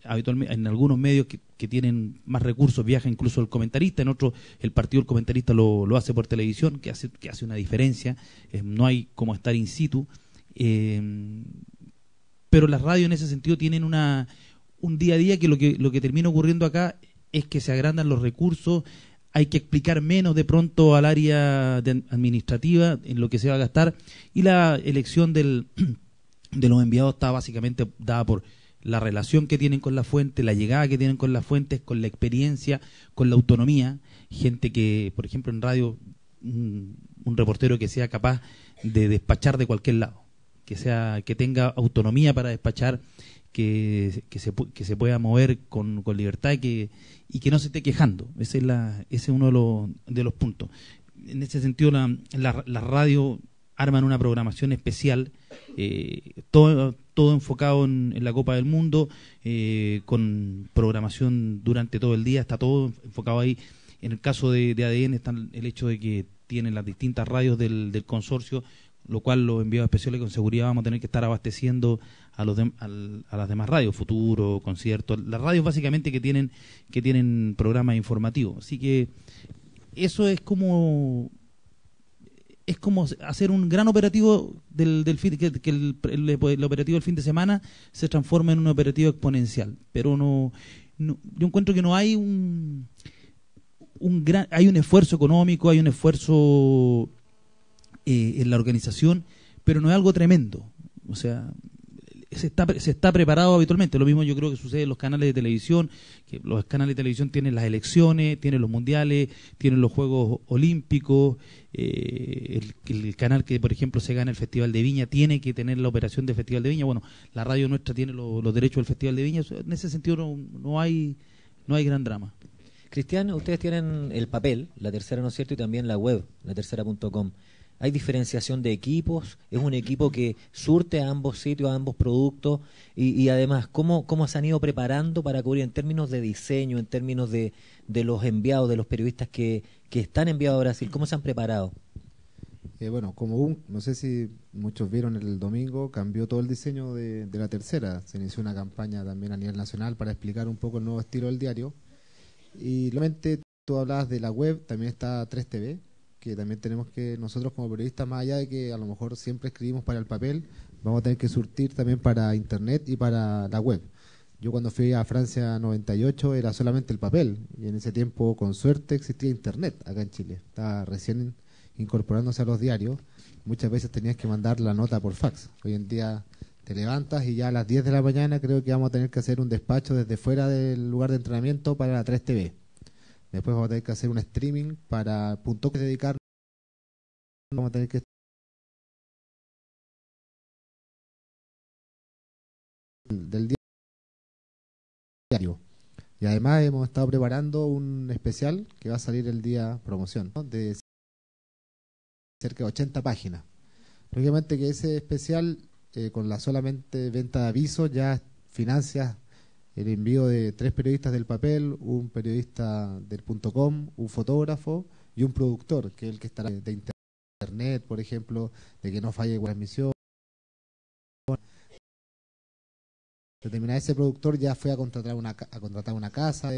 Habitualmente en algunos medios que tienen más recursos viaja incluso el comentarista, en otros el partido del comentarista lo hace por televisión, que hace una diferencia. No hay como estar in situ. Pero las radios en ese sentido tienen un día a día que lo que termina ocurriendo acá es que se agrandan los recursos. Hay que explicar menos de pronto al área administrativa en lo que se va a gastar, y la elección de los enviados está básicamente dada por la relación que tienen con la fuente, la llegada que tienen con las fuentes, con la experiencia, con la autonomía. Gente que, por ejemplo, en radio, un reportero que sea capaz de despachar de cualquier lado, que tenga autonomía para despachar, que se pueda mover con libertad y que no se esté quejando. Ese es uno de los puntos. En ese sentido, la radio arman una programación especial, todo enfocado en la Copa del Mundo, con programación durante todo el día, está todo enfocado ahí. En el caso de ADN está el hecho de que tienen las distintas radios del consorcio, lo cual los enviados especiales con seguridad vamos a tener que estar abasteciendo a las demás radios, Futuro, Concierto, las radios básicamente que tienen programas informativos. Así que eso es como hacer un gran operativo del fin, que el operativo del fin de semana se transforma en un operativo exponencial. Pero no yo encuentro que no hay hay un esfuerzo económico, hay un esfuerzo en la organización, pero no es algo tremendo. O sea, se está preparado habitualmente. Lo mismo yo creo que sucede en los canales de televisión, que los canales de televisión tienen las elecciones, tienen los mundiales, tienen los Juegos Olímpicos. El canal que, por ejemplo, se gana el Festival de Viña tiene que tener la operación del Festival de Viña. Bueno, la radio nuestra tiene los derechos del Festival de Viña. En ese sentido no hay gran drama. Cristian, ustedes tienen el papel, La Tercera, ¿no es cierto?, y también la web, latercera.com. ¿Hay diferenciación de equipos? ¿Es un equipo que surte a ambos sitios, a ambos productos? Y además, ¿cómo se han ido preparando para cubrir en términos de diseño, en términos de los enviados, de los periodistas que están enviados a Brasil? ¿Cómo se han preparado? Bueno, no sé si muchos vieron el domingo, cambió todo el diseño de La Tercera. Se inició una campaña también a nivel nacional para explicar un poco el nuevo estilo del diario. Y realmente tú hablabas de la web, también está 3TV, que también tenemos que, nosotros como periodistas, más allá de que a lo mejor siempre escribimos para el papel, vamos a tener que surtir también para internet y para la web. Yo cuando fui a Francia 98 era solamente el papel, y en ese tiempo con suerte existía internet acá en Chile, estaba recién incorporándose a los diarios. Muchas veces tenías que mandar la nota por fax. Hoy en día te levantas y ya a las 10 de la mañana creo que vamos a tener que hacer un despacho desde fuera del lugar de entrenamiento para la 3TV. Después vamos a tener que hacer un streaming para punto que dedicar. Vamos a tener que del diario. Y además hemos estado preparando un especial que va a salir el día promoción, ¿no?, de cerca de 80 páginas. Lógicamente que ese especial, con la solamente venta de avisos, ya financia el envío de 3 periodistas del papel, un periodista del .com, un fotógrafo y un productor, que es el que estará de internet, por ejemplo, de que no falle la transmisión. Determinar ese productor ya fue a contratar una casa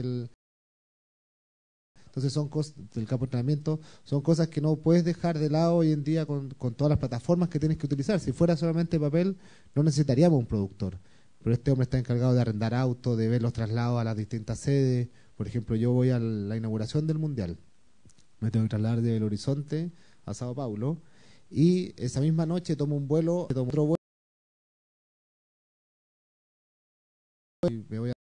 entonces son cosas del campo de entrenamiento, son cosas que no puedes dejar de lado hoy en día con todas las plataformas que tienes que utilizar. Si fuera solamente papel, no necesitaríamos un productor. Pero este hombre está encargado de arrendar autos, de ver los traslados a las distintas sedes. Por ejemplo, yo voy a la inauguración del Mundial. Me tengo que trasladar de Belo Horizonte a Sao Paulo. Y esa misma noche tomo otro vuelo. Y me voy a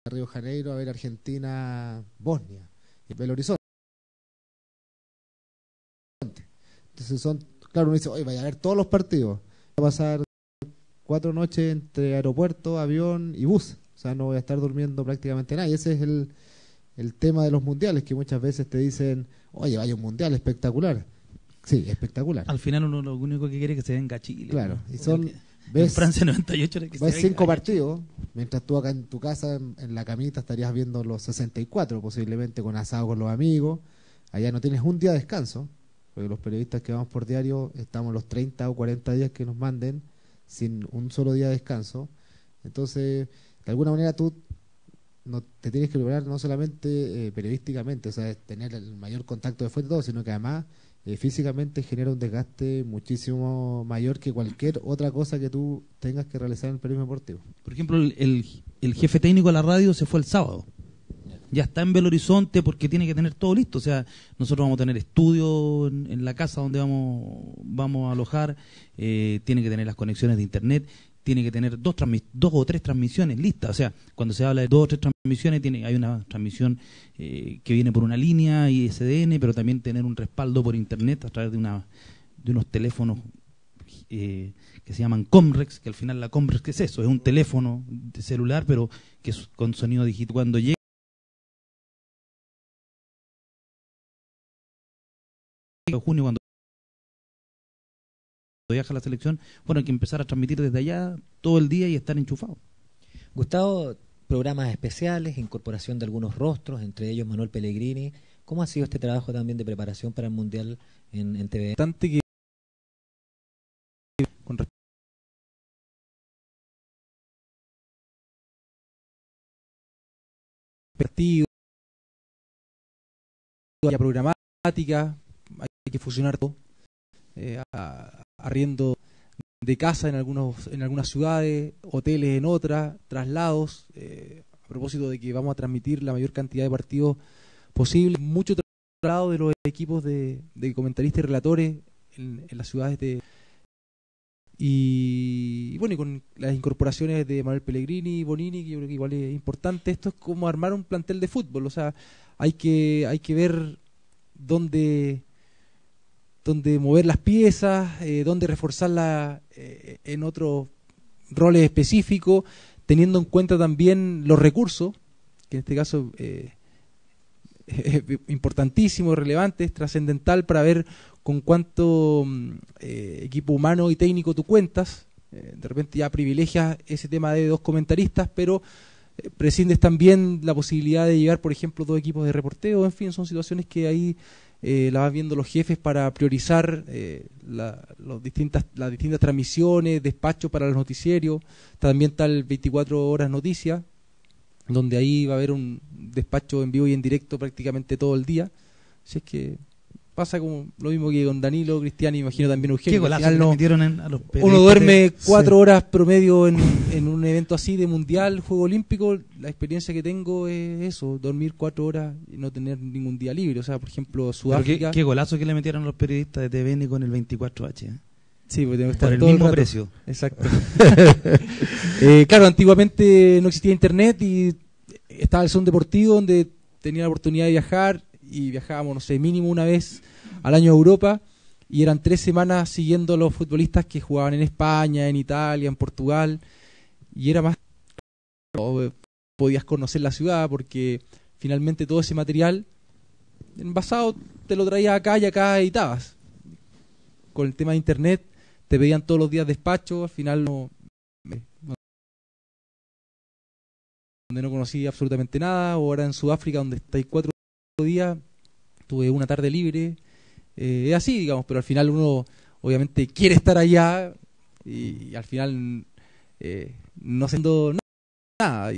Río de Janeiro a ver Argentina-Bosnia. Y Belo Horizonte. Entonces claro, uno dice, oye, vaya a ver todos los partidos. Va a pasar 4 noches entre aeropuerto, avión y bus. O sea, no voy a estar durmiendo prácticamente nada. Y ese es el tema de los mundiales, que muchas veces te dicen, oye, vaya un mundial espectacular. Sí, espectacular. Al final uno lo único que quiere es que se venga a Chile. Claro, ¿no? y son En Francia 98 era que ves se 5 partidos, mientras tú acá en tu casa, en la camita, estarías viendo los 64, posiblemente con asado con los amigos. Allá no tienes un día de descanso, porque los periodistas que vamos por diario estamos los 30 o 40 días que nos manden sin un solo día de descanso. Entonces, de alguna manera tú no te tienes que preparar no solamente periodísticamente, o sea, tener el mayor contacto después de todo, sino que además físicamente genera un desgaste muchísimo mayor que cualquier otra cosa que tú tengas que realizar en el periodismo deportivo. Por ejemplo, el jefe técnico de la radio se fue el sábado. Ya está en Belo Horizonte porque tiene que tener todo listo. O sea, nosotros vamos a tener estudio en la casa donde vamos a alojar, tiene que tener las conexiones de internet, tiene que tener dos o tres transmisiones listas. O sea, cuando se habla de 2 o 3 transmisiones, hay una transmisión que viene por una línea ISDN, pero también tener un respaldo por internet a través de unos teléfonos que se llaman Comrex, que al final la Comrex, ¿qué es eso? Es un teléfono de celular, pero que es con sonido digital. Cuando llega junio, cuando viaja la selección, bueno, hay que empezar a transmitir desde allá todo el día y estar enchufado. Gustavo, programas especiales, incorporación de algunos rostros, entre ellos Manuel Pellegrini. ¿Cómo ha sido este trabajo también de preparación para el Mundial en TV? Bastante que con respectivo a la programática, hay que fusionar todo, arriendo de casa en algunas ciudades, hoteles en otras, traslados, a propósito de que vamos a transmitir la mayor cantidad de partidos posible, mucho traslado de los equipos de comentaristas y relatores en las ciudades y bueno, y con las incorporaciones de Manuel Pellegrini y Bonini, que yo creo que igual es importante. Esto es como armar un plantel de fútbol, o sea, hay que ver dónde mover las piezas, dónde reforzarlas en otros roles específicos, teniendo en cuenta también los recursos, que en este caso es importantísimo, relevante, es trascendental para ver con cuánto equipo humano y técnico tú cuentas. De repente ya privilegias ese tema de 2 comentaristas, pero prescindes también la posibilidad de llevar, por ejemplo, 2 equipos de reporteo. En fin, son situaciones que ahí la van viendo los jefes para priorizar las distintas transmisiones, despacho para los noticiarios. También está el 24 horas noticias, donde ahí va a haber un despacho en vivo y en directo prácticamente todo el día. Así es que pasa como lo mismo que con Danilo, Cristian y imagino también Eugenio. ¿Qué golazo le metieron a los uno duerme 4 horas promedio en un evento así de mundial, juego olímpico. La experiencia que tengo es eso, dormir 4 horas y no tener ningún día libre. O sea, por ejemplo, Sudáfrica. ¿Qué golazo que le metieron a los periodistas de TVN con el 24H? Sí, porque tengo que estar por el todo mismo el rato. precio. Exacto. Claro, antiguamente no existía internet y estaba el Zone Deportivo, donde tenía la oportunidad de viajar, y viajábamos, no sé, mínimo una vez al año a Europa, y eran 3 semanas siguiendo a los futbolistas que jugaban en España, en Italia, en Portugal, y era más, podías conocer la ciudad, porque finalmente todo ese material envasado te lo traías acá y acá editabas. Con el tema de internet te pedían todos los días despacho, al final donde no conocí absolutamente nada, o ahora en Sudáfrica donde estáis 4 días, tuve una tarde libre, es así, digamos, pero al final uno obviamente quiere estar allá y al final no haciendo nada,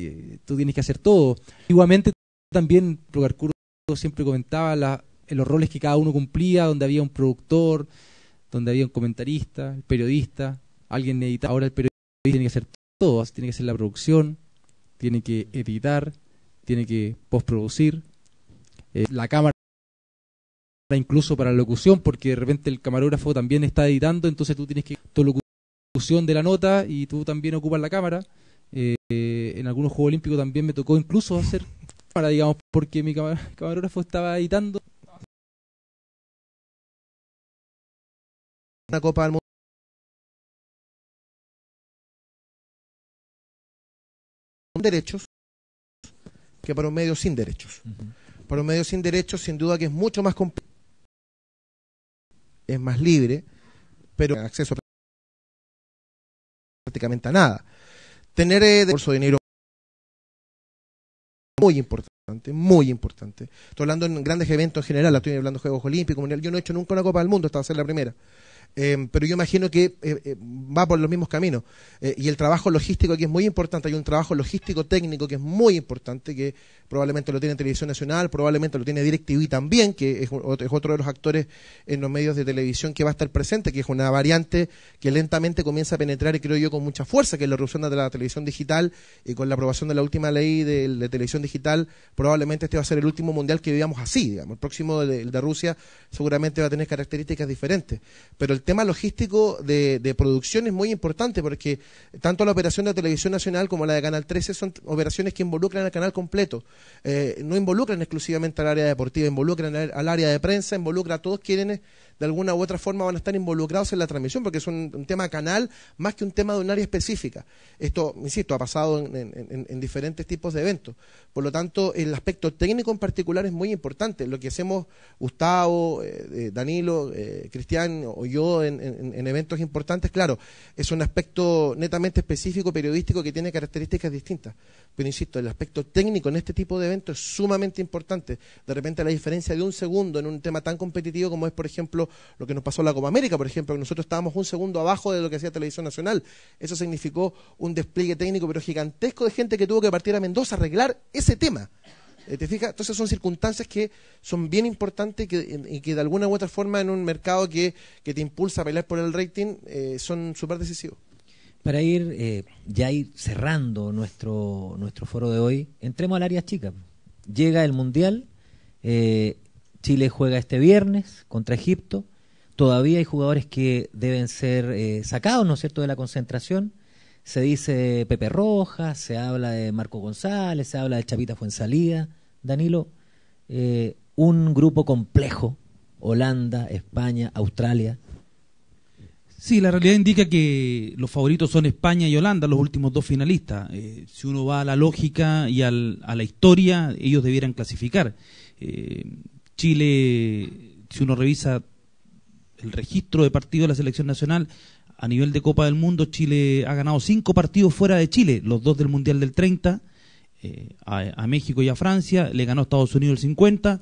tú tienes que hacer todo. Igualmente también Procarcuro siempre comentaba los roles que cada uno cumplía, donde había un productor, donde había un comentarista, el periodista, alguien editaba. Ahora el periodista tiene que hacer todo, tiene que hacer la producción, tiene que editar, tiene que postproducir, la cámara incluso para la locución, porque de repente el camarógrafo también está editando, entonces tú tienes que tu locución de la nota y tú también ocupas la cámara. En algunos Juegos Olímpicos también me tocó incluso hacer cámara, digamos, porque mi camarógrafo estaba editando. Una Copa del Mundo con derechos que para un medio sin derechos. Para un medio sin derechos, sin duda que es mucho más complejo, es más libre, pero acceso prácticamente a nada. Tener de curso de dinero muy importante, muy importante. Estoy hablando en grandes eventos en general, estoy hablando de Juegos Olímpicos, Mundial. Yo no he hecho nunca una Copa del Mundo, esta va a ser la primera. Pero yo imagino que va por los mismos caminos. Y el trabajo logístico aquí es muy importante. Hay un trabajo logístico técnico que es muy importante, que probablemente lo tiene Televisión Nacional, probablemente lo tiene DirecTV también, que es otro de los actores en los medios de televisión que va a estar presente, que es una variante que lentamente comienza a penetrar, y creo yo con mucha fuerza, que es la erupción de la televisión digital, y con la aprobación de la última ley de televisión digital, probablemente este va a ser el último mundial que vivamos así, digamos. El próximo de Rusia seguramente va a tener características diferentes, pero el tema logístico de producción es muy importante, porque tanto la operación de Televisión Nacional como la de Canal 13 son operaciones que involucran al canal completo. No involucran exclusivamente al área deportiva, involucran al área de prensa, involucran a todos quienes de alguna u otra forma van a estar involucrados en la transmisión, porque es un tema canal más que un tema de un área específica. Esto, insisto, ha pasado en diferentes tipos de eventos. Por lo tanto, el aspecto técnico en particular es muy importante. Lo que hacemos Gustavo, Danilo, Cristian o yo en eventos importantes, claro, es un aspecto netamente específico, periodístico, que tiene características distintas. Pero insisto, el aspecto técnico en este tipo de eventos es sumamente importante. De repente la diferencia de un segundo en un tema tan competitivo como es, por ejemplo, lo que nos pasó en la Copa América, por ejemplo, que nosotros estábamos un segundo abajo de lo que hacía Televisión Nacional. Eso significó un despliegue técnico pero gigantesco de gente que tuvo que partir a Mendoza a arreglar ese tema. ¿Te fijas? Entonces son circunstancias que son bien importantes y que de alguna u otra forma en un mercado que te impulsa a pelear por el rating son súper decisivos. Para ir cerrando nuestro foro de hoy, entremos al área chica. Llega el Mundial, Chile juega este viernes contra Egipto. Todavía hay jugadores que deben ser sacados, ¿no es cierto?, de la concentración. Se dice Pepe Rojas, se habla de Marco González, se habla de Chapita Fuenzalía. Danilo, un grupo complejo, Holanda, España, Australia. Sí, la realidad indica que los favoritos son España y Holanda, los últimos dos finalistas. Si uno va a la lógica y a la historia, ellos debieran clasificar. Chile, si uno revisa el registro de partidos de la selección nacional, a nivel de Copa del Mundo, Chile ha ganado 5 partidos fuera de Chile, los 2 del Mundial del 30, a México y a Francia, le ganó a Estados Unidos el 50,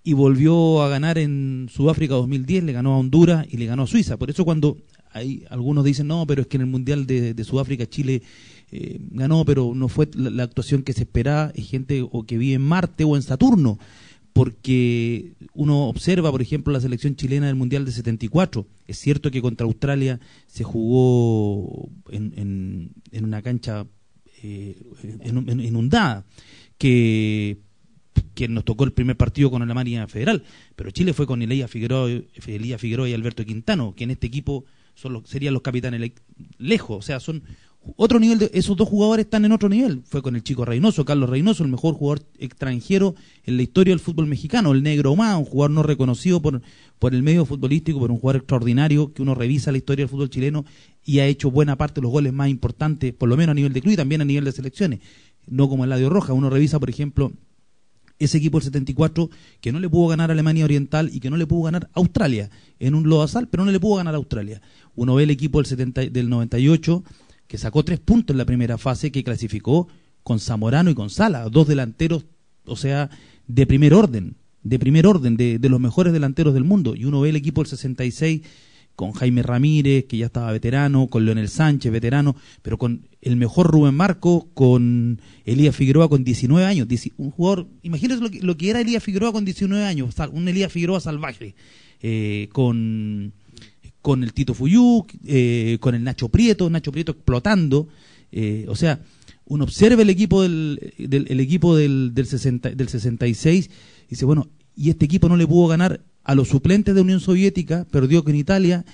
y volvió a ganar en Sudáfrica 2010, le ganó a Honduras y le ganó a Suiza. Por eso cuando hay algunos dicen, no, pero es que en el Mundial de Sudáfrica Chile ganó, pero no fue la actuación que se esperaba, es gente o que vive en Marte o en Saturno, porque uno observa, por ejemplo, la selección chilena del Mundial de 74. Es cierto que contra Australia se jugó en una cancha inundada, que nos tocó el primer partido con Alemania Federal, pero Chile fue con Elías Figueroa y Alberto Quintano, que en este equipo serían los capitanes lejos, o sea, son otro nivel. Esos dos jugadores están en otro nivel. Fue con el chico Reynoso, Carlos Reynoso, el mejor jugador extranjero en la historia del fútbol mexicano, el Negro Omar, un jugador no reconocido por el medio futbolístico, pero un jugador extraordinario que uno revisa la historia del fútbol chileno y ha hecho buena parte de los goles más importantes, por lo menos a nivel de club y también a nivel de selecciones, no como Eladio Rojas. Uno revisa, por ejemplo, ese equipo del 74 que no le pudo ganar a Alemania Oriental y que no le pudo ganar a Australia en un lodazal, pero no le pudo ganar a Australia. Uno ve el equipo del 98 que sacó 3 puntos en la primera fase, que clasificó con Zamorano y con Sala, 2 delanteros, o sea, de primer orden, de los mejores delanteros del mundo. Y uno ve el equipo del 66 con Jaime Ramírez, que ya estaba veterano, con Leonel Sánchez, veterano, pero con el mejor Rubén Marcos, con Elías Figueroa con 19 años, un jugador, imagínense lo que era Elías Figueroa con 19 años, un Elías Figueroa salvaje, con el Tito Fuyú, con el Nacho Prieto explotando, o sea, uno observa el equipo del 66 y dice, bueno, y este equipo no le pudo ganar a los suplentes de Unión Soviética, perdió con Italia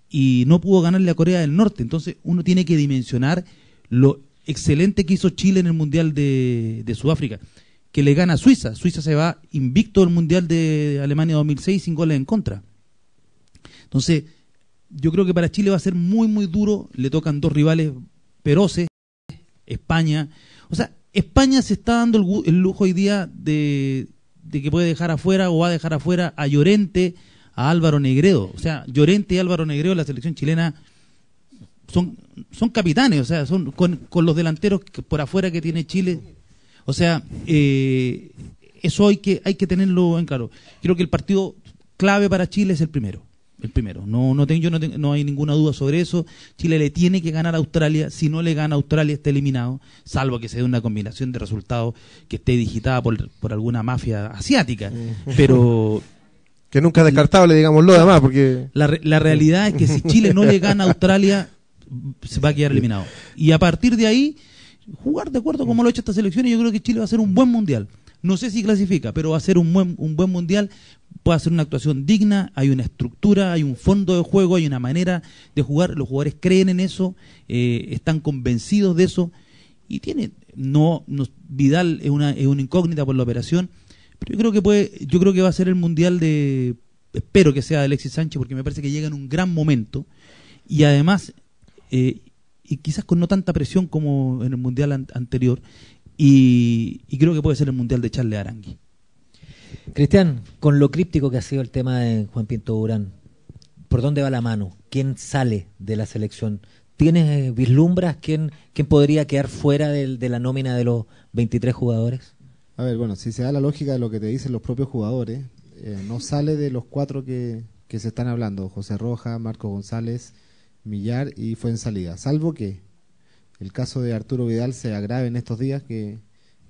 y no pudo ganarle a Corea del Norte. Entonces uno tiene que dimensionar lo excelente que hizo Chile en el Mundial de Sudáfrica, que le gana a Suiza. Suiza se va invicto del Mundial de Alemania 2006 sin goles en contra. Entonces yo creo que para Chile va a ser muy muy duro. Le tocan 2 rivales feroces, España. O sea, España se está dando el lujo hoy día de que puede dejar afuera o va a dejar afuera a Llorente, a Álvaro Negredo. O sea, Llorente y Álvaro Negredo, la selección chilena son capitanes, o sea, son con los delanteros por afuera que tiene Chile. O sea, eso hay que tenerlo en claro. Creo que el partido clave para Chile es el primero. No hay ninguna duda sobre eso. Chile le tiene que ganar a Australia. Si no le gana a Australia, está eliminado, salvo que se dé una combinación de resultados que esté digitada por alguna mafia asiática. Pero que nunca es descartable, digámoslo, además, porque la realidad es que si Chile no le gana a Australia, se va a quedar eliminado. Y a partir de ahí, jugar de acuerdo como lo ha hecho esta selección, y yo creo que Chile va a ser un buen mundial. No sé si clasifica, pero va a ser un buen mundial. Puede hacer una actuación digna, hay una estructura, hay un fondo de juego, hay una manera de jugar. Los jugadores creen en eso, están convencidos de eso, y Vidal es una incógnita por la operación, pero yo creo que va a ser el mundial espero que sea de Alexis Sánchez, porque me parece que llega en un gran momento, y además y quizás con no tanta presión como en el mundial anterior, y creo que puede ser el mundial de Charles Arangui. Cristian, con lo críptico que ha sido el tema de Juan Pinto Durán, ¿por dónde va la mano? ¿Quién sale de la selección? ¿Tienes vislumbras quién podría quedar fuera de la nómina de los 23 jugadores? A ver, bueno, si se da la lógica de lo que te dicen los propios jugadores, no sale de los 4 que se están hablando: José Rojas, Marco González, Millar y Fuenzalida, salvo que el caso de Arturo Vidal se agrave en estos días, que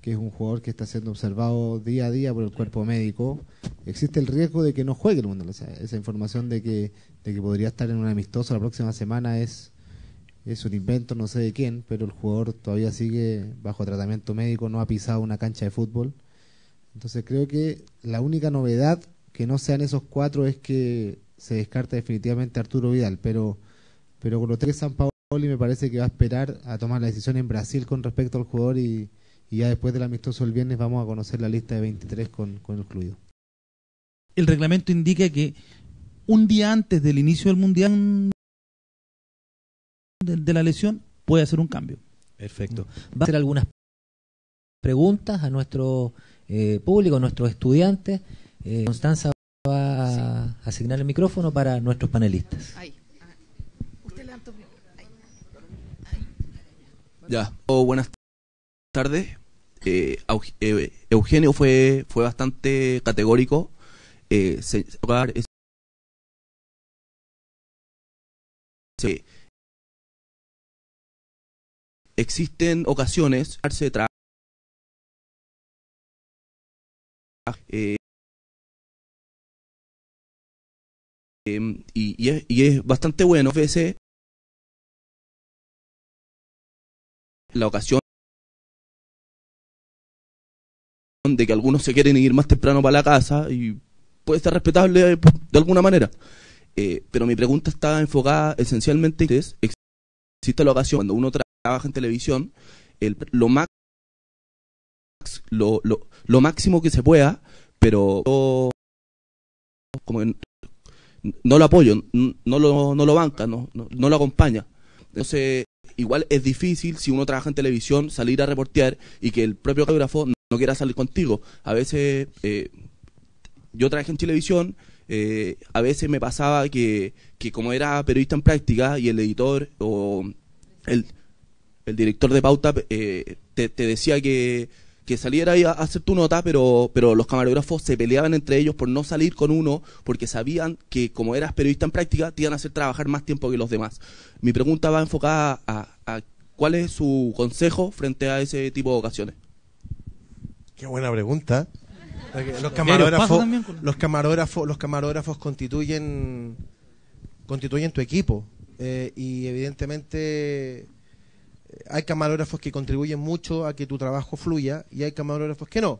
es un jugador que está siendo observado día a día por el cuerpo médico. Existe el riesgo de que no juegue el Mundial. O sea, esa información de que podría estar en un amistoso la próxima semana es un invento, no sé de quién, pero el jugador todavía sigue bajo tratamiento médico, no ha pisado una cancha de fútbol. Entonces creo que la única novedad que no sean esos 4 es que se descarta definitivamente a Arturo Vidal, pero con lo que San Paoli me parece que va a esperar a tomar la decisión en Brasil con respecto al jugador, y ya después del amistoso el viernes vamos a conocer la lista de 23 con el incluido. El reglamento indica que un día antes del inicio del mundial de la lesión puede hacer un cambio. Perfecto. Va a hacer algunas preguntas a nuestro público, a nuestros estudiantes. Constanza va a asignar el micrófono para nuestros panelistas. Ahí. Usted levantó primero. Ya. Buenas tardes. Eugenio fue bastante categórico. Existen ocasiones y es bastante bueno a veces la ocasión de que algunos se quieren ir más temprano para la casa, y puede ser respetable de alguna manera, pero mi pregunta está enfocada esencialmente en existe la ocasión cuando uno trabaja en televisión, lo máximo que se pueda, pero como no lo apoyo, no lo banca, no lo acompaña. Entonces igual es difícil, si uno trabaja en televisión, salir a reportear y que el propio camarógrafo no quiera salir contigo. A veces yo trabajé en televisión, a veces me pasaba que como era periodista en práctica y el editor o el director de pauta te decía que saliera ahí a hacer tu nota, pero los camarógrafos se peleaban entre ellos por no salir con uno, porque sabían que como eras periodista en práctica te iban a hacer trabajar más tiempo que los demás. Mi pregunta va enfocada a cuál es su consejo frente a ese tipo de ocasiones. Qué buena pregunta. Los camarógrafos constituyen tu equipo, y evidentemente hay camarógrafos que contribuyen mucho a que tu trabajo fluya y hay camarógrafos que no.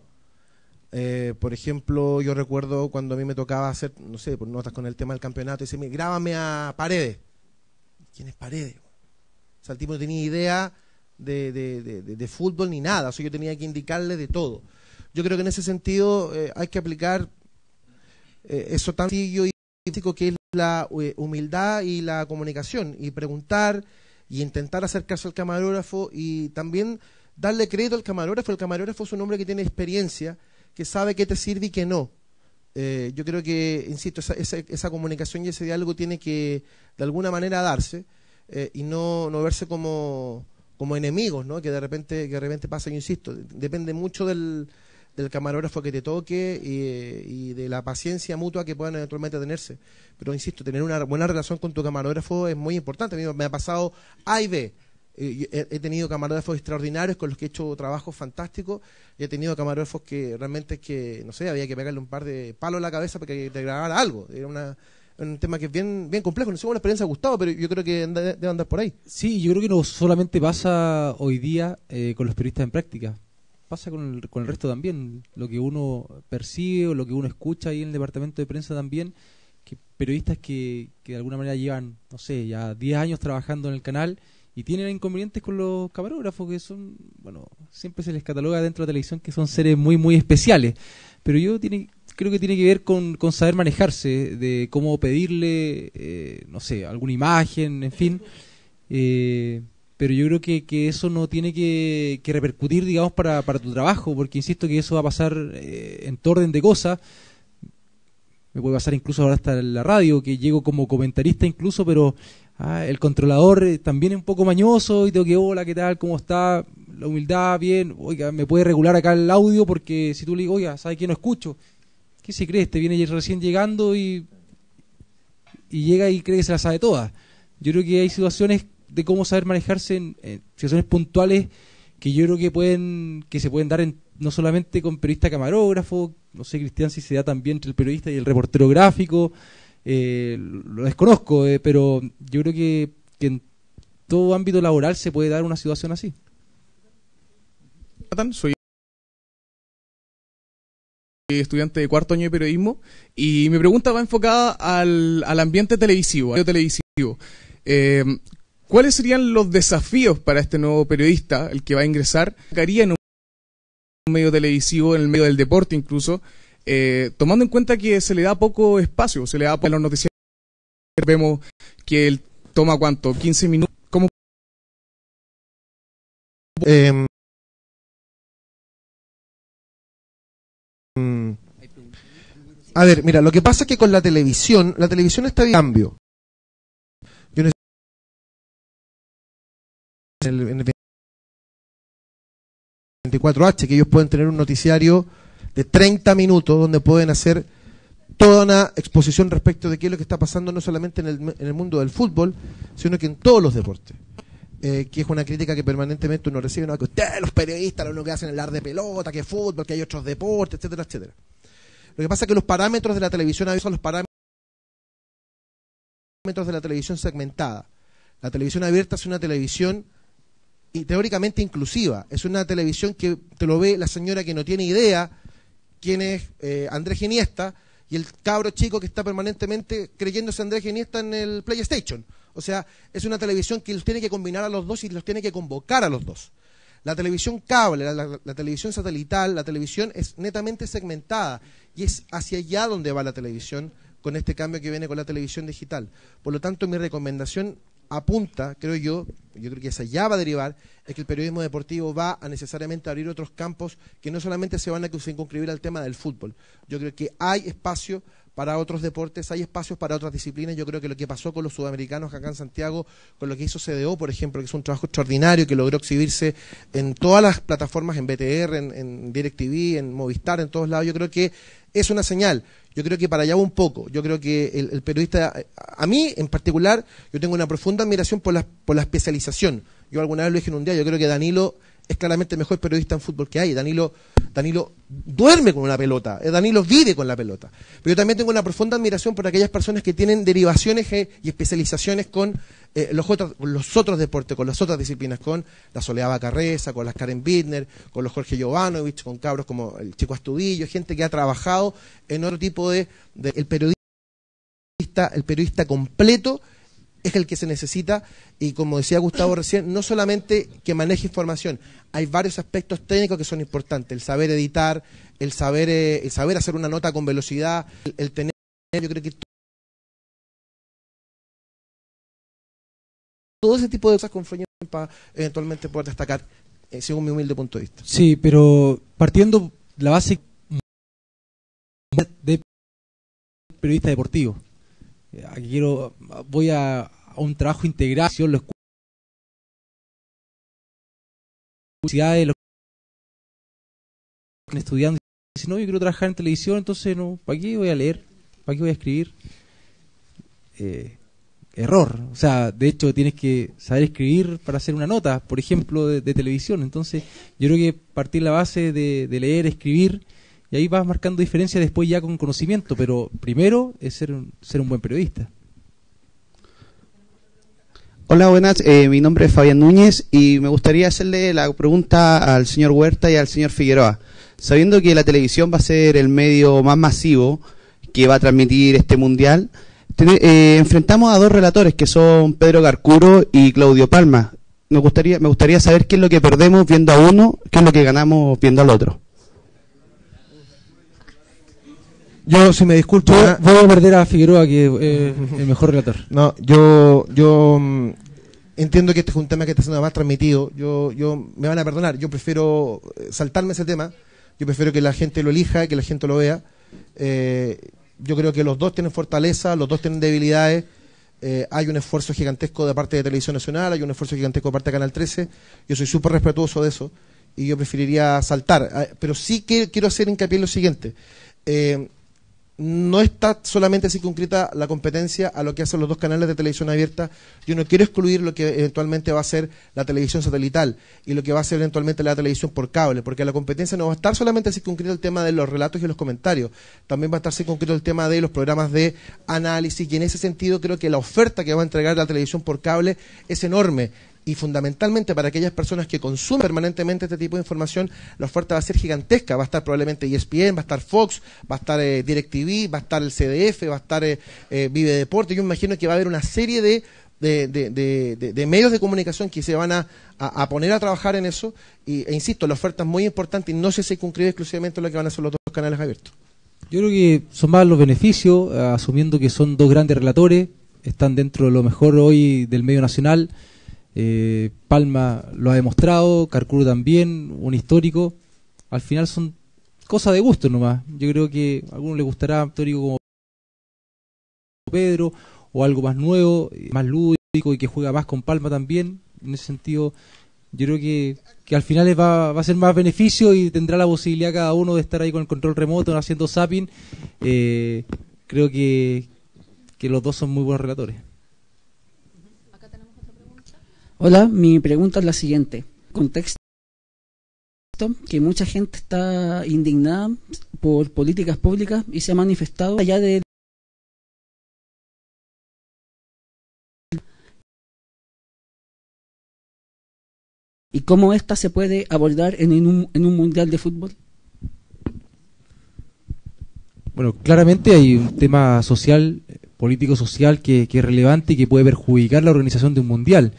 Por ejemplo, yo recuerdo cuando a mí me tocaba hacer, no sé, por notas con el tema del campeonato, y dice, grábame a Paredes. ¿Quién es Paredes? O sea, el tipo no tenía idea de fútbol ni nada, o sea, yo tenía que indicarle de todo. Yo creo que en ese sentido hay que aplicar eso tan sencillo y básico que es la humildad y la comunicación, y preguntar y intentar hacer caso al camarógrafo, y también darle crédito al camarógrafo. El camarógrafo es un hombre que tiene experiencia, que sabe qué te sirve y qué no. Yo creo que, insisto, esa comunicación y ese diálogo tiene que de alguna manera darse. y no verse como enemigos, ¿no? Que de repente pasa, yo insisto, depende mucho del camarógrafo que te toque y de la paciencia mutua que puedan eventualmente tenerse. Pero insisto, tener una buena relación con tu camarógrafo es muy importante. A mí me ha pasado A y B. He tenido camarógrafos extraordinarios con los que he hecho trabajos fantásticos, y he tenido camarógrafos que realmente no sé, había que pegarle un par de palos a la cabeza para que te grabara algo. Era un tema que es bien complejo. No sé cómo la experiencia ha gustado, pero yo creo que debe andar por ahí. Sí, yo creo que no solamente pasa hoy día con los periodistas en práctica, pasa con el resto también. Lo que uno percibe o lo que uno escucha ahí en el departamento de prensa también, que periodistas que de alguna manera llevan, no sé, ya 10 años trabajando en el canal y tienen inconvenientes con los camarógrafos, que son, bueno, siempre se les cataloga dentro de la televisión que son seres muy especiales, pero creo que tiene que ver con saber manejarse, de cómo pedirle, no sé, alguna imagen, en fin, pero yo creo que eso no tiene que repercutir, digamos, para tu trabajo, porque insisto que eso va a pasar en todo orden de cosas. Me puede pasar incluso ahora hasta en la radio, que llego como comentarista incluso, pero el controlador también es un poco mañoso y tengo que, hola, ¿qué tal? ¿Cómo está? La humildad, bien. Oiga, ¿me puede regular acá el audio? Porque si tú le digo, oiga, ¿sabe qué? No escucho. ¿Qué se cree? Este viene recién llegando y llega y cree que se la sabe toda. Yo creo que hay situaciones de cómo saber manejarse en situaciones puntuales que yo creo que se pueden dar no solamente con periodista camarógrafo, no sé, Cristian, si se da también entre el periodista y el reportero gráfico, lo desconozco, pero yo creo que en todo ámbito laboral se puede dar una situación así. Soy estudiante de cuarto año de periodismo y mi pregunta va enfocada al ambiente televisivo, ¿cuáles serían los desafíos para este nuevo periodista, el que va a ingresar? ¿Qué haría en un medio televisivo, en el medio del deporte incluso, tomando en cuenta que se le da poco espacio, se le da poco a los noticiarios? Vemos que él toma, ¿cuánto? 15 minutos. ¿Cómo? A ver, mira, lo que pasa es que con la televisión está en cambio. Yo necesito en el 24H, que ellos pueden tener un noticiario de 30 minutos donde pueden hacer toda una exposición respecto de qué es lo que está pasando no solamente en el mundo del fútbol, sino que en todos los deportes. Que es una crítica que permanentemente uno recibe, ¿no? Que ustedes, los periodistas, lo único que hacen es hablar de pelota, que fútbol, que hay otros deportes, etcétera, etcétera. Lo que pasa es que los parámetros de la televisión a veces son los parámetros de la televisión segmentada. La televisión abierta es una televisión y teóricamente inclusiva. Es una televisión que te lo ve la señora que no tiene idea quién es Andrés Iniesta, y el cabro chico que está permanentemente creyéndose Andrés Iniesta en el PlayStation. O sea, es una televisión que los tiene que combinar a los dos y los tiene que convocar a los dos. La televisión cable, la televisión satelital, la televisión es netamente segmentada, y es hacia allá donde va la televisión con este cambio que viene con la televisión digital. Por lo tanto, mi recomendación apunta, creo que hacia allá va a derivar, es que el periodismo deportivo va a necesariamente abrir otros campos que no solamente se van a circunscribir al tema del fútbol. Yo creo que hay espacio para otros deportes, hay espacios para otras disciplinas. Yo creo que lo que pasó con los sudamericanos acá en Santiago, con lo que hizo CDO, por ejemplo, que es un trabajo extraordinario, que logró exhibirse en todas las plataformas, en BTR, en DirecTV, en Movistar, en todos lados, yo creo que es una señal. Yo creo que para allá va un poco. Yo creo que el periodista, a mí en particular, yo tengo una profunda admiración por la especialización. Yo alguna vez lo dije en un día, yo creo que Danilo es claramente el mejor periodista en fútbol que hay. Danilo duerme con una pelota, Danilo vive con la pelota. Pero yo también tengo una profunda admiración por aquellas personas que tienen derivaciones y especializaciones con los otros deportes, con las otras disciplinas, con la Soledad Bacarreza, con las Karen Bittner, con los Jorge Jovanovic, con cabros como el Chico Astudillo, gente que ha trabajado en otro tipo el periodista completo es el que se necesita, y como decía Gustavo recién, no solamente que maneje información, hay varios aspectos técnicos que son importantes, el saber editar, el saber hacer una nota con velocidad, el tener, yo creo que todo ese tipo de cosas confluyen para eventualmente poder destacar, según mi humilde punto de vista. Sí, pero partiendo la base de periodista deportivo, aquí voy a un trabajo integral, los universidades, los que están estudiando, y dicen, no, yo quiero trabajar en televisión, entonces no, ¿para qué voy a leer? ¿Para qué voy a escribir? Error. O sea, de hecho tienes que saber escribir para hacer una nota, por ejemplo, de televisión. Entonces yo creo que partir la base de leer, escribir, y ahí vas marcando diferencias después ya con conocimiento, pero primero es ser un buen periodista. Hola, buenas. Mi nombre es Fabián Núñez y me gustaría hacerle la pregunta al señor Huerta y al señor Figueroa. Sabiendo que la televisión va a ser el medio más masivo que va a transmitir este mundial, enfrentamos a dos relatores que son Pedro Garcuro y Claudio Palma. Me gustaría saber qué es lo que perdemos viendo a uno, qué es lo que ganamos viendo al otro. Yo, si me disculpo, voy a perder a Figueroa, que es el mejor relator. No, yo entiendo que este es un tema que está siendo más transmitido. Me van a perdonar. Yo prefiero saltarme ese tema. Yo prefiero que la gente lo elija, que la gente lo vea. Yo creo que los dos tienen fortaleza, los dos tienen debilidades. Hay un esfuerzo gigantesco de parte de Televisión Nacional, hay un esfuerzo gigantesco de parte de Canal 13. Yo soy súper respetuoso de eso y yo preferiría saltar. Pero sí que quiero hacer hincapié en lo siguiente. No está solamente circunscrita la competencia a lo que hacen los dos canales de televisión abierta. Yo no quiero excluir lo que eventualmente va a ser la televisión satelital y lo que va a ser eventualmente la televisión por cable, porque la competencia no va a estar solamente circunscrita el tema de los relatos y los comentarios, también va a estar circunscrito el tema de los programas de análisis, y en ese sentido creo que la oferta que va a entregar la televisión por cable es enorme. Y fundamentalmente para aquellas personas que consumen permanentemente este tipo de información, la oferta va a ser gigantesca. Va a estar probablemente ESPN, va a estar Fox, va a estar DirecTV, va a estar el CDF, va a estar Vive Deporte. Yo me imagino que va a haber una serie de medios de comunicación que se van a poner a trabajar en eso. E insisto, la oferta es muy importante y no se circunscribe exclusivamente a lo que van a hacer los dos canales abiertos. Yo creo que son más los beneficios, asumiendo que son dos grandes relatores, están dentro de lo mejor hoy del medio nacional. Palma lo ha demostrado, Carcuro también, un histórico. Al final son cosas de gusto nomás. Yo creo que a algunos les gustará un histórico como Pedro, o algo más nuevo, más lúdico y que juega más con Palma también. En ese sentido, yo creo que al final va a ser más beneficio y tendrá la posibilidad cada uno de estar ahí con el control remoto, haciendo zapping. Creo que los dos son muy buenos relatores. Hola, mi pregunta es la siguiente. Contexto que mucha gente está indignada por políticas públicas y se ha manifestado allá de y cómo esta se puede abordar en un mundial de fútbol. Bueno, claramente hay un tema social, político-social que es relevante y que puede perjudicar la organización de un mundial.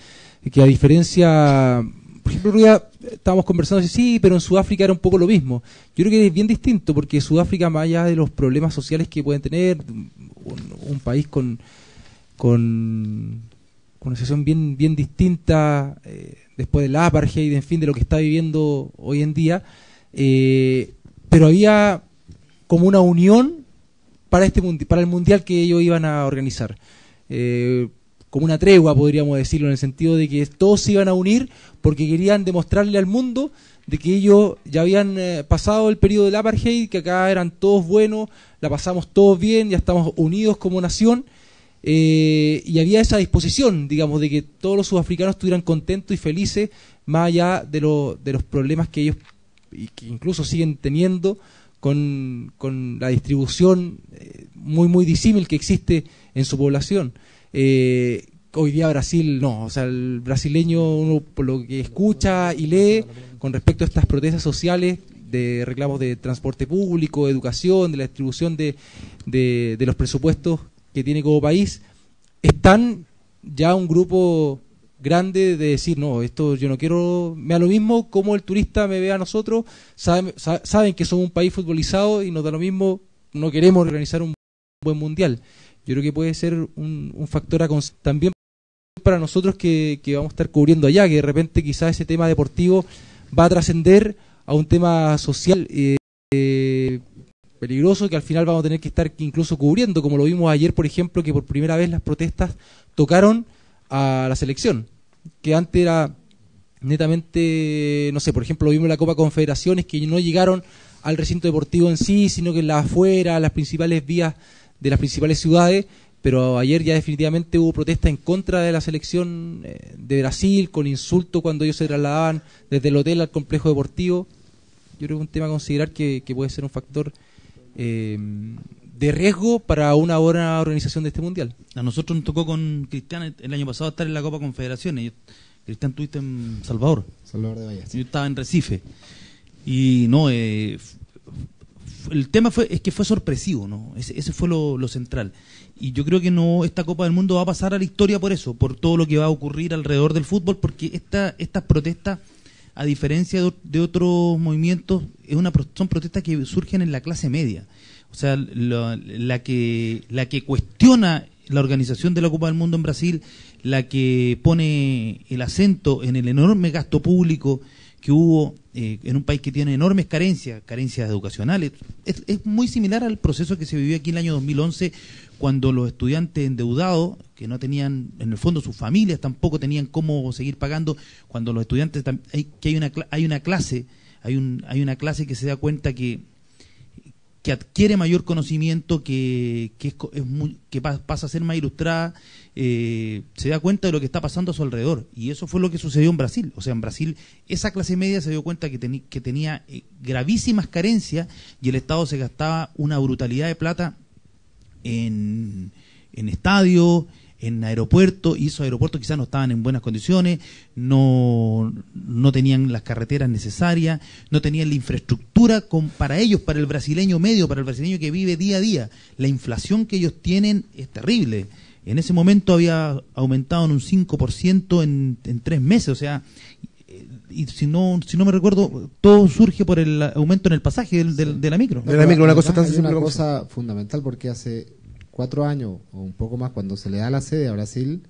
Que a diferencia, por ejemplo, ya estábamos conversando, sí, pero en Sudáfrica era un poco lo mismo. Yo creo que es bien distinto, porque Sudáfrica, más allá de los problemas sociales que pueden tener, un país con una situación bien distinta después del apartheid, en fin, de lo que está viviendo hoy en día, pero había como una unión para el mundial que ellos iban a organizar. Como una tregua, podríamos decirlo, en el sentido de que todos se iban a unir porque querían demostrarle al mundo de que ellos ya habían pasado el periodo del apartheid, que acá eran todos buenos, la pasamos todos bien, ya estamos unidos como nación, y había esa disposición, digamos, de que todos los sudafricanos estuvieran contentos y felices, más allá de los problemas que ellos, y que incluso siguen teniendo, con la distribución muy disímil que existe en su población. Hoy día Brasil no, o sea, el brasileño, uno por lo que escucha y lee con respecto a estas protestas sociales de reclamos de transporte público, educación, de la distribución de los presupuestos que tiene como país, están ya un grupo grande de decir, no, esto yo no quiero, me da lo mismo como el turista me ve a nosotros, saben que somos un país futbolizado y nos da lo mismo, no queremos organizar un buen mundial. Yo creo que puede ser un factor también para nosotros que vamos a estar cubriendo allá, que de repente quizás ese tema deportivo va a trascender a un tema social peligroso, que al final vamos a tener que estar incluso cubriendo, como lo vimos ayer, por ejemplo, que por primera vez las protestas tocaron a la selección, que antes era netamente, no sé, por ejemplo, lo vimos en la Copa Confederaciones, que no llegaron al recinto deportivo en sí, sino que en las afueras, las principales vías de las principales ciudades. Pero ayer ya definitivamente hubo protesta en contra de la selección de Brasil, con insultos cuando ellos se trasladaban desde el hotel al complejo deportivo. Yo creo que es un tema a considerar que puede ser un factor de riesgo para una buena organización de este mundial. A nosotros nos tocó con Cristian el año pasado estar en la Copa Confederaciones. Cristian, estuviste en Salvador. Salvador de Bahía. Yo estaba en Recife. Y no, el tema es que fue sorpresivo, ¿no? Ese fue lo central. Y yo creo que no, esta Copa del Mundo va a pasar a la historia por eso, por todo lo que va a ocurrir alrededor del fútbol, porque estas protestas, a diferencia de otros movimientos, son protestas que surgen en la clase media. O sea, la que cuestiona la organización de la Copa del Mundo en Brasil, la que pone el acento en el enorme gasto público que hubo en un país que tiene enormes carencias educacionales. Es muy similar al proceso que se vivió aquí en el año 2011, cuando los estudiantes endeudados, que no tenían, en el fondo sus familias tampoco tenían cómo seguir pagando, cuando los estudiantes, hay una clase que se da cuenta que adquiere mayor conocimiento, que pasa a ser más ilustrada, se da cuenta de lo que está pasando a su alrededor. Y eso fue lo que sucedió en Brasil. O sea, en Brasil esa clase media se dio cuenta que tenía gravísimas carencias, y el Estado se gastaba una brutalidad de plata en estadios, en aeropuertos, y esos aeropuertos quizás no estaban en buenas condiciones, no tenían las carreteras necesarias, no tenían la infraestructura para ellos, para el brasileño medio, para el brasileño que vive día a día. La inflación que ellos tienen es terrible. En ese momento había aumentado en un 5% en 3 meses, o sea, y si no me recuerdo, todo surge por el aumento en el pasaje de la micro. De la micro, una cosa tan simple. Una cosa fundamental, porque hace 4 años o un poco más, cuando se le da la sede a Brasil,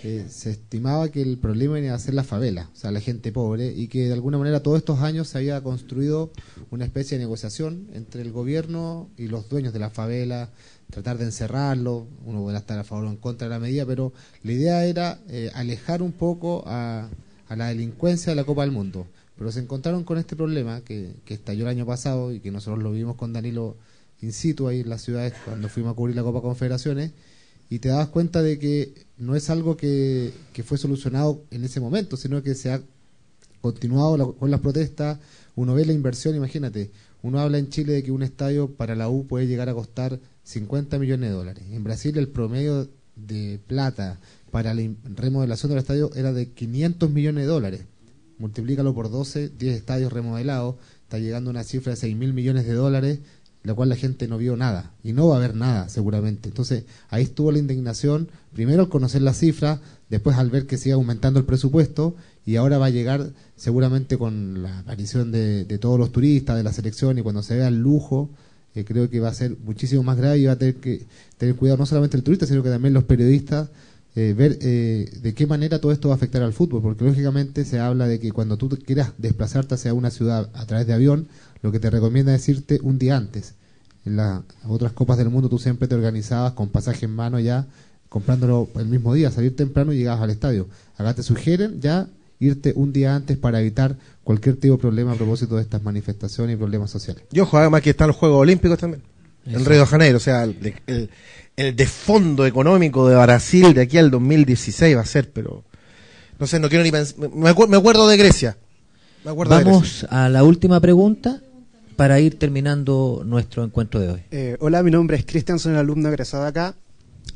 se estimaba que el problema iba a ser la favela, o sea, la gente pobre, y que de alguna manera todos estos años se había construido una especie de negociación entre el gobierno y los dueños de la favela, tratar de encerrarlo. Uno puede estar a favor o en contra de la medida, pero la idea era alejar un poco a la delincuencia de la Copa del Mundo. Pero se encontraron con este problema que estalló el año pasado, y que nosotros lo vimos con Danilo in situ ahí en las ciudades cuando fuimos a cubrir la Copa Confederaciones, y te dabas cuenta de que no es algo que fue solucionado en ese momento, sino que se ha continuado con las protestas. Uno ve la inversión, imagínate, uno habla en Chile de que un estadio para la U puede llegar a costar 50 millones de dólares. En Brasil el promedio de plata para la remodelación del estadio era de 500 millones de dólares. Multiplícalo por 12, 10 estadios remodelados, está llegando a una cifra de 6.000 millones de dólares, la cual la gente no vio nada, y no va a haber nada seguramente. Entonces ahí estuvo la indignación, primero al conocer la cifra, después al ver que sigue aumentando el presupuesto, y ahora va a llegar seguramente con la aparición de todos los turistas, de la selección, y cuando se vea el lujo, creo que va a ser muchísimo más grave, y va a tener que tener cuidado no solamente el turista, sino que también los periodistas, ver de qué manera todo esto va a afectar al fútbol, porque lógicamente se habla de que cuando tú quieras desplazarte hacia una ciudad a través de avión, lo que te recomienda es irte un día antes. En las otras copas del mundo tú siempre te organizabas con pasaje en mano ya, comprándolo el mismo día, salir temprano y llegabas al estadio. Acá te sugieren ya irte un día antes para evitar cualquier tipo de problema a propósito de estas manifestaciones y problemas sociales. Y ojo, además que están los Juegos Olímpicos también, en Río de Janeiro, o sea, el desfondo económico de Brasil de aquí al 2016 va a ser, pero no sé, no quiero ni pensar, me acuerdo de Grecia. Vamos a la última pregunta para ir terminando nuestro encuentro de hoy. Hola, mi nombre es Cristian, soy un alumno egresado acá.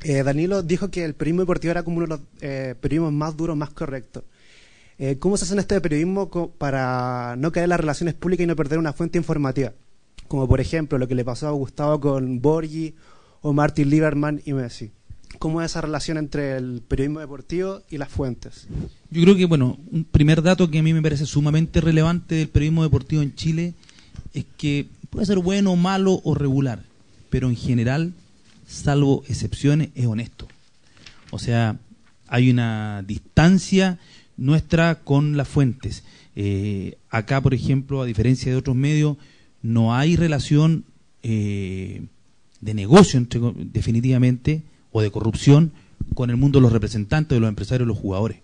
Danilo dijo que el periodismo deportivo era como uno de los periodismos más duros, más correctos. ¿Cómo se hace en este periodismo para no caer en las relaciones públicas y no perder una fuente informativa? Como por ejemplo lo que le pasó a Gustavo con Borghi o Martin Lieberman y Messi. ¿Cómo es esa relación entre el periodismo deportivo y las fuentes? Yo creo que, bueno, un primer dato que a mí me parece sumamente relevante del periodismo deportivo en Chile es que puede ser bueno, malo o regular, pero en general, salvo excepciones, es honesto. O sea, hay una distancia nuestra con las fuentes. Acá, por ejemplo, a diferencia de otros medios, no hay relación de negocio definitivamente, o de corrupción, con el mundo de los representantes, de los empresarios, de los jugadores.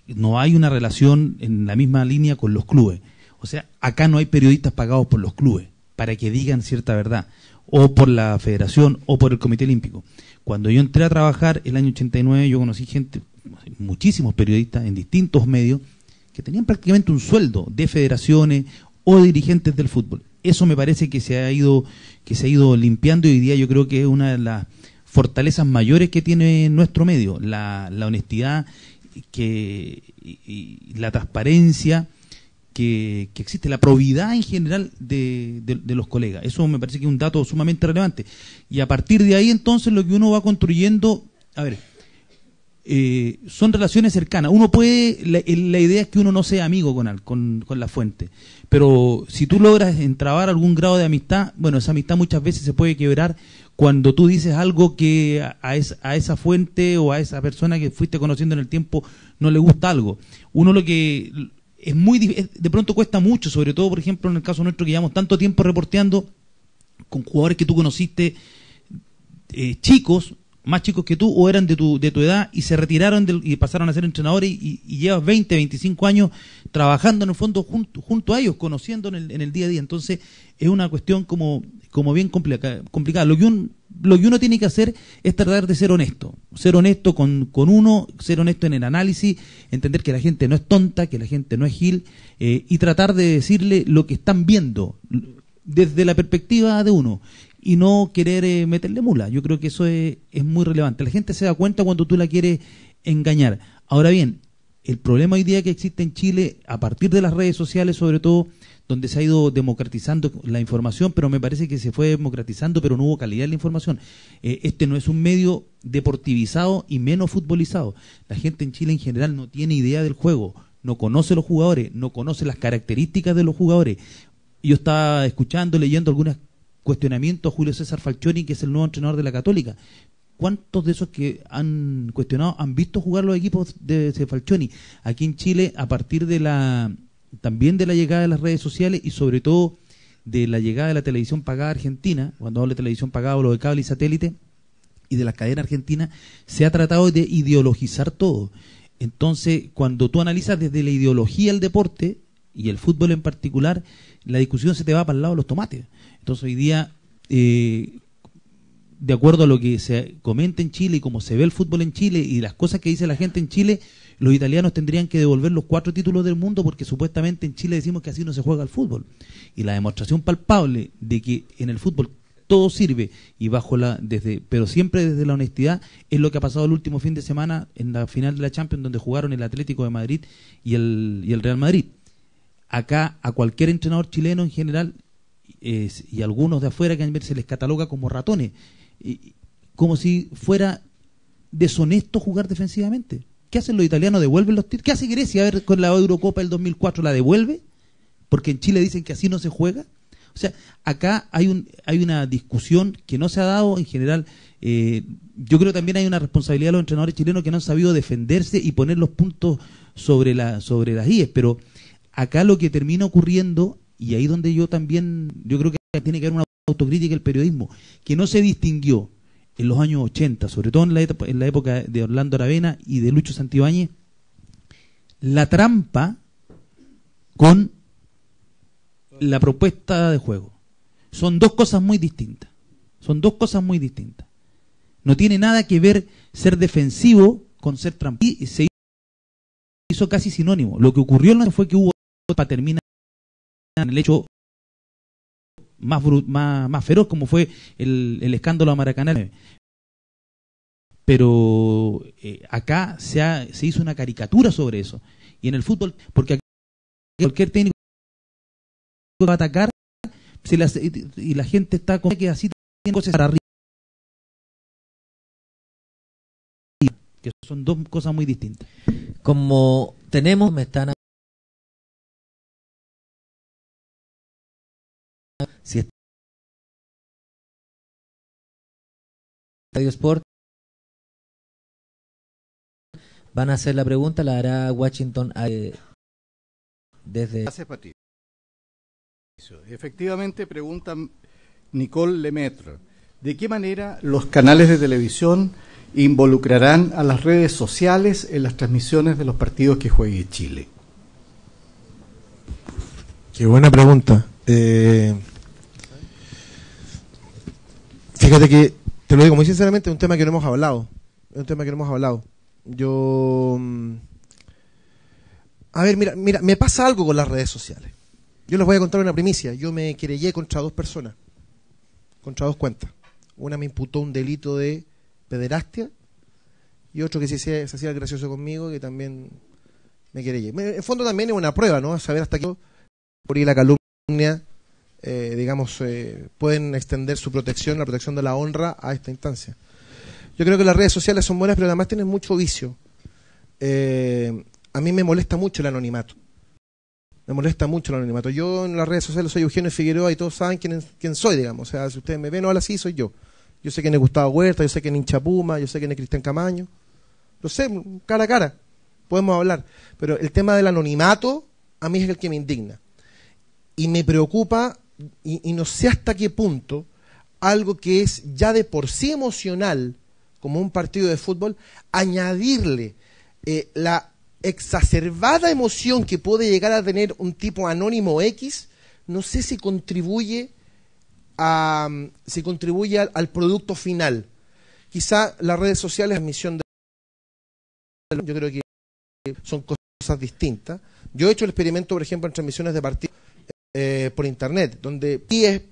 No hay una relación en la misma línea con los clubes. O sea, acá no hay periodistas pagados por los clubes para que digan cierta verdad, o por la federación, o por el Comité Olímpico. Cuando yo entré a trabajar el año 89, yo conocí gente, muchísimos periodistas en distintos medios, que tenían prácticamente un sueldo de federaciones o dirigentes del fútbol. Eso me parece que se ha ido limpiando, y hoy día yo creo que es una de las fortalezas mayores que tiene nuestro medio, la honestidad y la transparencia que existe, la probidad en general de los colegas. Eso me parece que es un dato sumamente relevante. Y a partir de ahí, entonces, lo que uno va construyendo, son relaciones cercanas. Uno puede, la idea es que uno no sea amigo con la fuente, pero si tú logras entrabar algún grado de amistad, bueno, esa amistad muchas veces se puede quebrar cuando tú dices algo que a esa fuente o a esa persona que fuiste conociendo en el tiempo no le gusta algo. Uno lo que es de pronto cuesta mucho, sobre todo, por ejemplo, en el caso nuestro, que llevamos tanto tiempo reporteando con jugadores que tú conociste, chicos, más chicos que tú, o eran de tu edad, y se retiraron y pasaron a ser entrenadores, y llevas 20, 25 años trabajando en el fondo junto a ellos, conociendo en el día a día. Entonces es una cuestión como bien complicada. Lo que uno tiene que hacer es tratar de ser honesto con uno, ser honesto en el análisis, entender que la gente no es tonta, que la gente no es gil, y tratar de decirle lo que están viendo desde la perspectiva de uno, y no querer meterle mula. Yo creo que eso es muy relevante. La gente se da cuenta cuando tú la quieres engañar. Ahora bien, el problema hoy día que existe en Chile, a partir de las redes sociales sobre todo, donde se ha ido democratizando la información, pero me parece que se fue democratizando, pero no hubo calidad en la información. Este no es un medio deportivizado y menos futbolizado. La gente en Chile en general no tiene idea del juego, no conoce los jugadores, no conoce las características de los jugadores. Yo estaba escuchando, leyendo algunos cuestionamientos a Julio César Falcioni, que es el nuevo entrenador de la Católica. ¿Cuántos de esos que han cuestionado han visto jugar los equipos de Falcioni? Aquí en Chile, a partir también de la llegada de las redes sociales, y sobre todo de la llegada de la televisión pagada argentina, cuando hablo de televisión pagada o lo de cable y satélite, y de las cadenas argentinas, se ha tratado de ideologizar todo. Entonces, cuando tú analizas desde la ideología el deporte, y el fútbol en particular, la discusión se te va para el lado de los tomates. Entonces hoy día, de acuerdo a lo que se comenta en Chile y cómo se ve el fútbol en Chile y las cosas que dice la gente en Chile, los italianos tendrían que devolver los 4 títulos del mundo, porque supuestamente en Chile decimos que así no se juega al fútbol. Y la demostración palpable de que en el fútbol todo sirve, y pero siempre desde la honestidad, es lo que ha pasado el último fin de semana en la final de la Champions, donde jugaron el Atlético de Madrid y el Real Madrid. Acá a cualquier entrenador chileno en general, y algunos de afuera, que se les cataloga como ratones, como si fuera deshonesto jugar defensivamente. ¿Qué hacen los italianos? ¿Devuelven los títulos? ¿Qué hace Grecia? A ver, con la Eurocopa del 2004, ¿la devuelve? Porque en Chile dicen que así no se juega. O sea, acá hay una discusión que no se ha dado en general. Yo creo que también hay una responsabilidad de los entrenadores chilenos que no han sabido defenderse y poner los puntos sobre las IES, pero acá lo que termina ocurriendo, y ahí donde yo creo que tiene que haber una autocrítica del periodismo, que no se distinguió en los años 80, sobre todo en la época de Orlando Aravena y de Lucho Santibáñez, la trampa con la propuesta de juego. Son dos cosas muy distintas. No tiene nada que ver ser defensivo con ser trampa. Y se hizo casi sinónimo. Lo que ocurrió fue que hubo, para terminar, el hecho más feroz, como fue el escándalo a Maracaná. Pero acá se hizo una caricatura sobre eso. Y en el fútbol, porque aquí cualquier técnico va a atacar, y la gente está con que así tiene cosas para arriba, que son dos cosas muy distintas. Como me están si es Radio Sport, van a hacer la pregunta, la hará Washington desde... Gracias, Patricio. Efectivamente, pregunta Nicole Lemaitre. ¿De qué manera los canales de televisión involucrarán a las redes sociales en las transmisiones de los partidos que juegue Chile? Qué buena pregunta. Fíjate que, te lo digo muy sinceramente, es un tema que no hemos hablado. Yo... A ver, mira, me pasa algo con las redes sociales. Yo les voy a contar una primicia. Yo me querellé contra 2 personas, contra 2 cuentas. Una me imputó un delito de pederastia y otro que se hacía el gracioso conmigo, que también me querellé. En el fondo también es una prueba, ¿no? Saber hasta qué por ahí la calumnia, pueden extender su protección, la protección de la honra a esta instancia. Yo creo que las redes sociales son buenas, pero además tienen mucho vicio. A mí me molesta mucho el anonimato. Yo en las redes sociales soy Eugenio Figueroa y todos saben quién soy, digamos. O sea, si ustedes me ven o algo así, soy yo. Yo sé quién es Gustavo Huerta, yo sé quién es Hincha Puma, yo sé quién es Cristian Camaño. Lo sé, cara a cara. Podemos hablar. Pero el tema del anonimato, a mí es el que me indigna. Y me preocupa, y no sé hasta qué punto, algo que es ya de por sí emocional, como un partido de fútbol, añadirle la exacerbada emoción que puede llegar a tener un tipo anónimo X, no sé si contribuye al producto final. Quizá las redes sociales, yo creo que son cosas distintas. Yo he hecho el experimento, por ejemplo, en transmisiones de partidos por internet, donde sí es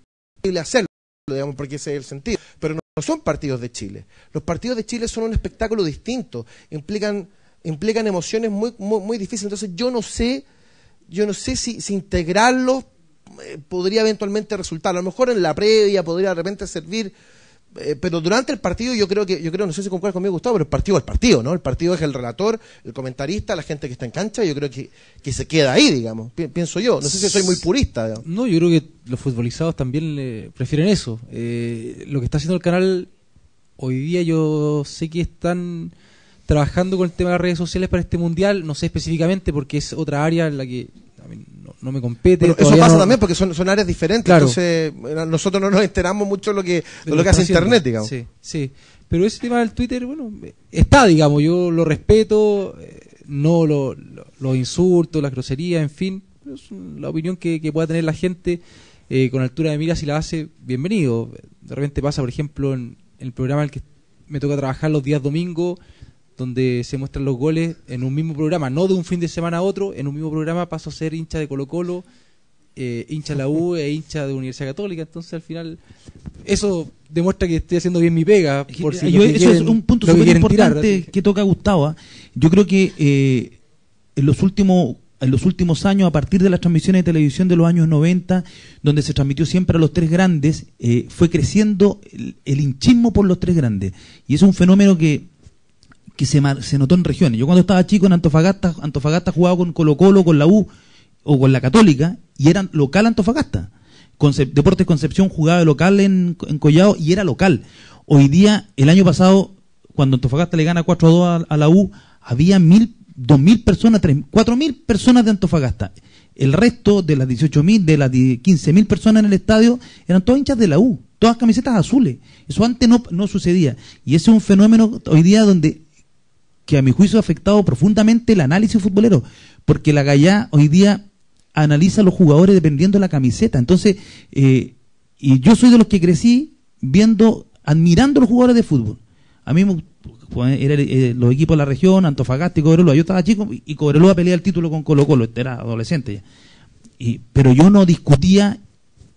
posible hacerlo, digamos, porque ese es el sentido, pero no son partidos de Chile. Los partidos de Chile son un espectáculo distinto, implican emociones muy difíciles. Entonces yo no sé si integrarlos podría eventualmente resultar. A lo mejor en la previa podría de repente servir, pero durante el partido yo creo, no sé si concuerdas conmigo, Gustavo, pero el partido es el partido, ¿no? El partido es el relator, el comentarista, la gente que está en cancha. Yo creo que se queda ahí, digamos, pienso yo. No sé si soy muy purista, digamos. No, yo creo que los futbolizados también prefieren eso. Lo que está haciendo el canal hoy día, yo sé que están trabajando con el tema de las redes sociales para este mundial, no sé específicamente porque es otra área en la que a mí no me compete. Bueno, eso pasa también porque son áreas diferentes, claro. Entonces nosotros no nos enteramos mucho de lo que hace Internet, digamos. Sí. Pero ese tema del Twitter, bueno, está, digamos, yo lo respeto, no los insultos, las groserías, en fin, es la opinión que pueda tener la gente con altura de mira, si la hace, bienvenido. De repente pasa, por ejemplo, en el programa en el que me toca trabajar los días domingos, donde se muestran los goles en un mismo programa, no de un fin de semana a otro, en un mismo programa paso a ser hincha de Colo-Colo, hincha de la U e hincha de Universidad Católica. Entonces al final eso demuestra que estoy haciendo bien mi pega. Por si eso es un punto súper importante que toca Gustavo. Yo creo que en los últimos años, a partir de las transmisiones de televisión de los años 90, donde se transmitió siempre a los 3 grandes, fue creciendo el hinchismo por los 3 grandes. Y eso es un fenómeno que se notó en regiones. Yo cuando estaba chico en Antofagasta jugaba con Colo-Colo, con la U o con la Católica, y era local Antofagasta. Deportes Concepción jugaba de local en Collao y era local. Hoy día, el año pasado, cuando Antofagasta le gana 4-2 a la U, había 2.000 personas, 4.000 personas de Antofagasta. El resto de las 18.000, de las 15.000 personas en el estadio, eran todas hinchas de la U, todas camisetas azules. Eso antes no sucedía. Y ese es un fenómeno hoy día que a mi juicio ha afectado profundamente el análisis futbolero, porque la Gallá hoy día analiza a los jugadores dependiendo de la camiseta. Entonces, y yo soy de los que crecí admirando a los jugadores de fútbol. A mí eran los equipos de la región, Antofagasta y Cobreloa. Yo estaba chico y Cobreloa peleaba el título con Colo-Colo, era adolescente ya. Pero yo no discutía,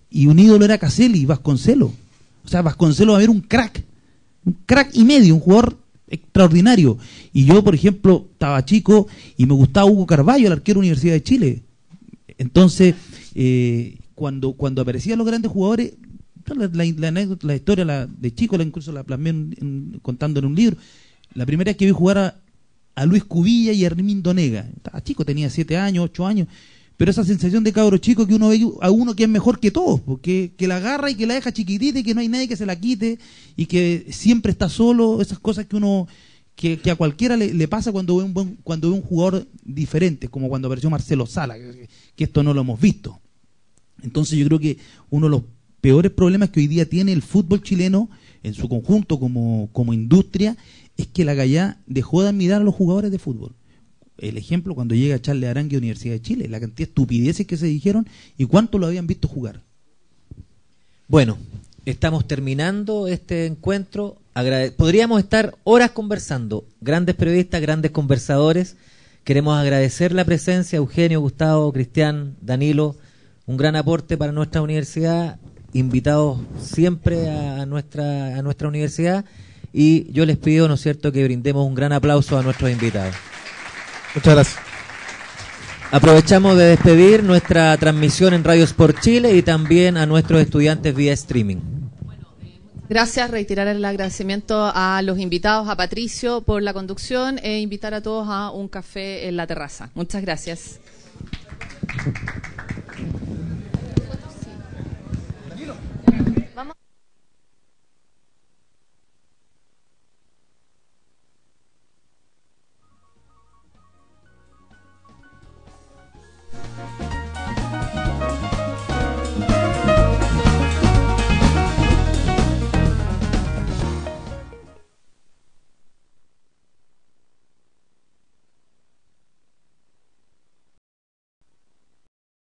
y un ídolo era Caselli y Vasconcelos. O sea, Vasconcelos era un crack y medio, un jugador extraordinario. Y yo, por ejemplo, estaba chico y me gustaba Hugo Carballo, el arquero de la Universidad de Chile. Entonces, cuando aparecían los grandes jugadores, la historia de chico, incluso la plasmé contando en un libro. La primera vez que vi jugar a Luis Cubilla y a Hermindo Nega, estaba chico, tenía 7 años, 8 años, pero esa sensación de cabro chico que uno ve a uno que es mejor que todos, porque que la agarra y que la deja chiquitita y que no hay nadie que se la quite y que siempre está solo, esas cosas que uno que a cualquiera le pasa cuando ve un jugador diferente, como cuando apareció Marcelo Sala, que esto no lo hemos visto. Entonces yo creo que uno peores problemas que hoy día tiene el fútbol chileno en su conjunto como industria es que la Gallá dejó de admirar a los jugadores de fútbol. El ejemplo, cuando llega Charles Arangui a Universidad de Chile, la cantidad de estupideces que se dijeron y cuánto lo habían visto jugar. Bueno, estamos terminando este encuentro. Podríamos estar horas conversando. Grandes periodistas, grandes conversadores. Queremos agradecer la presencia de Eugenio, Gustavo, Cristian, Danilo. Un gran aporte para nuestra universidad. Invitados siempre a nuestra universidad. Y yo les pido, ¿no es cierto?, que brindemos un gran aplauso a nuestros invitados. Muchas gracias. Aprovechamos de despedir nuestra transmisión en Radio Sport Chile y también a nuestros estudiantes vía streaming. Gracias, reiterar el agradecimiento a los invitados, a Patricio por la conducción e invitar a todos a un café en la terraza. Muchas gracias.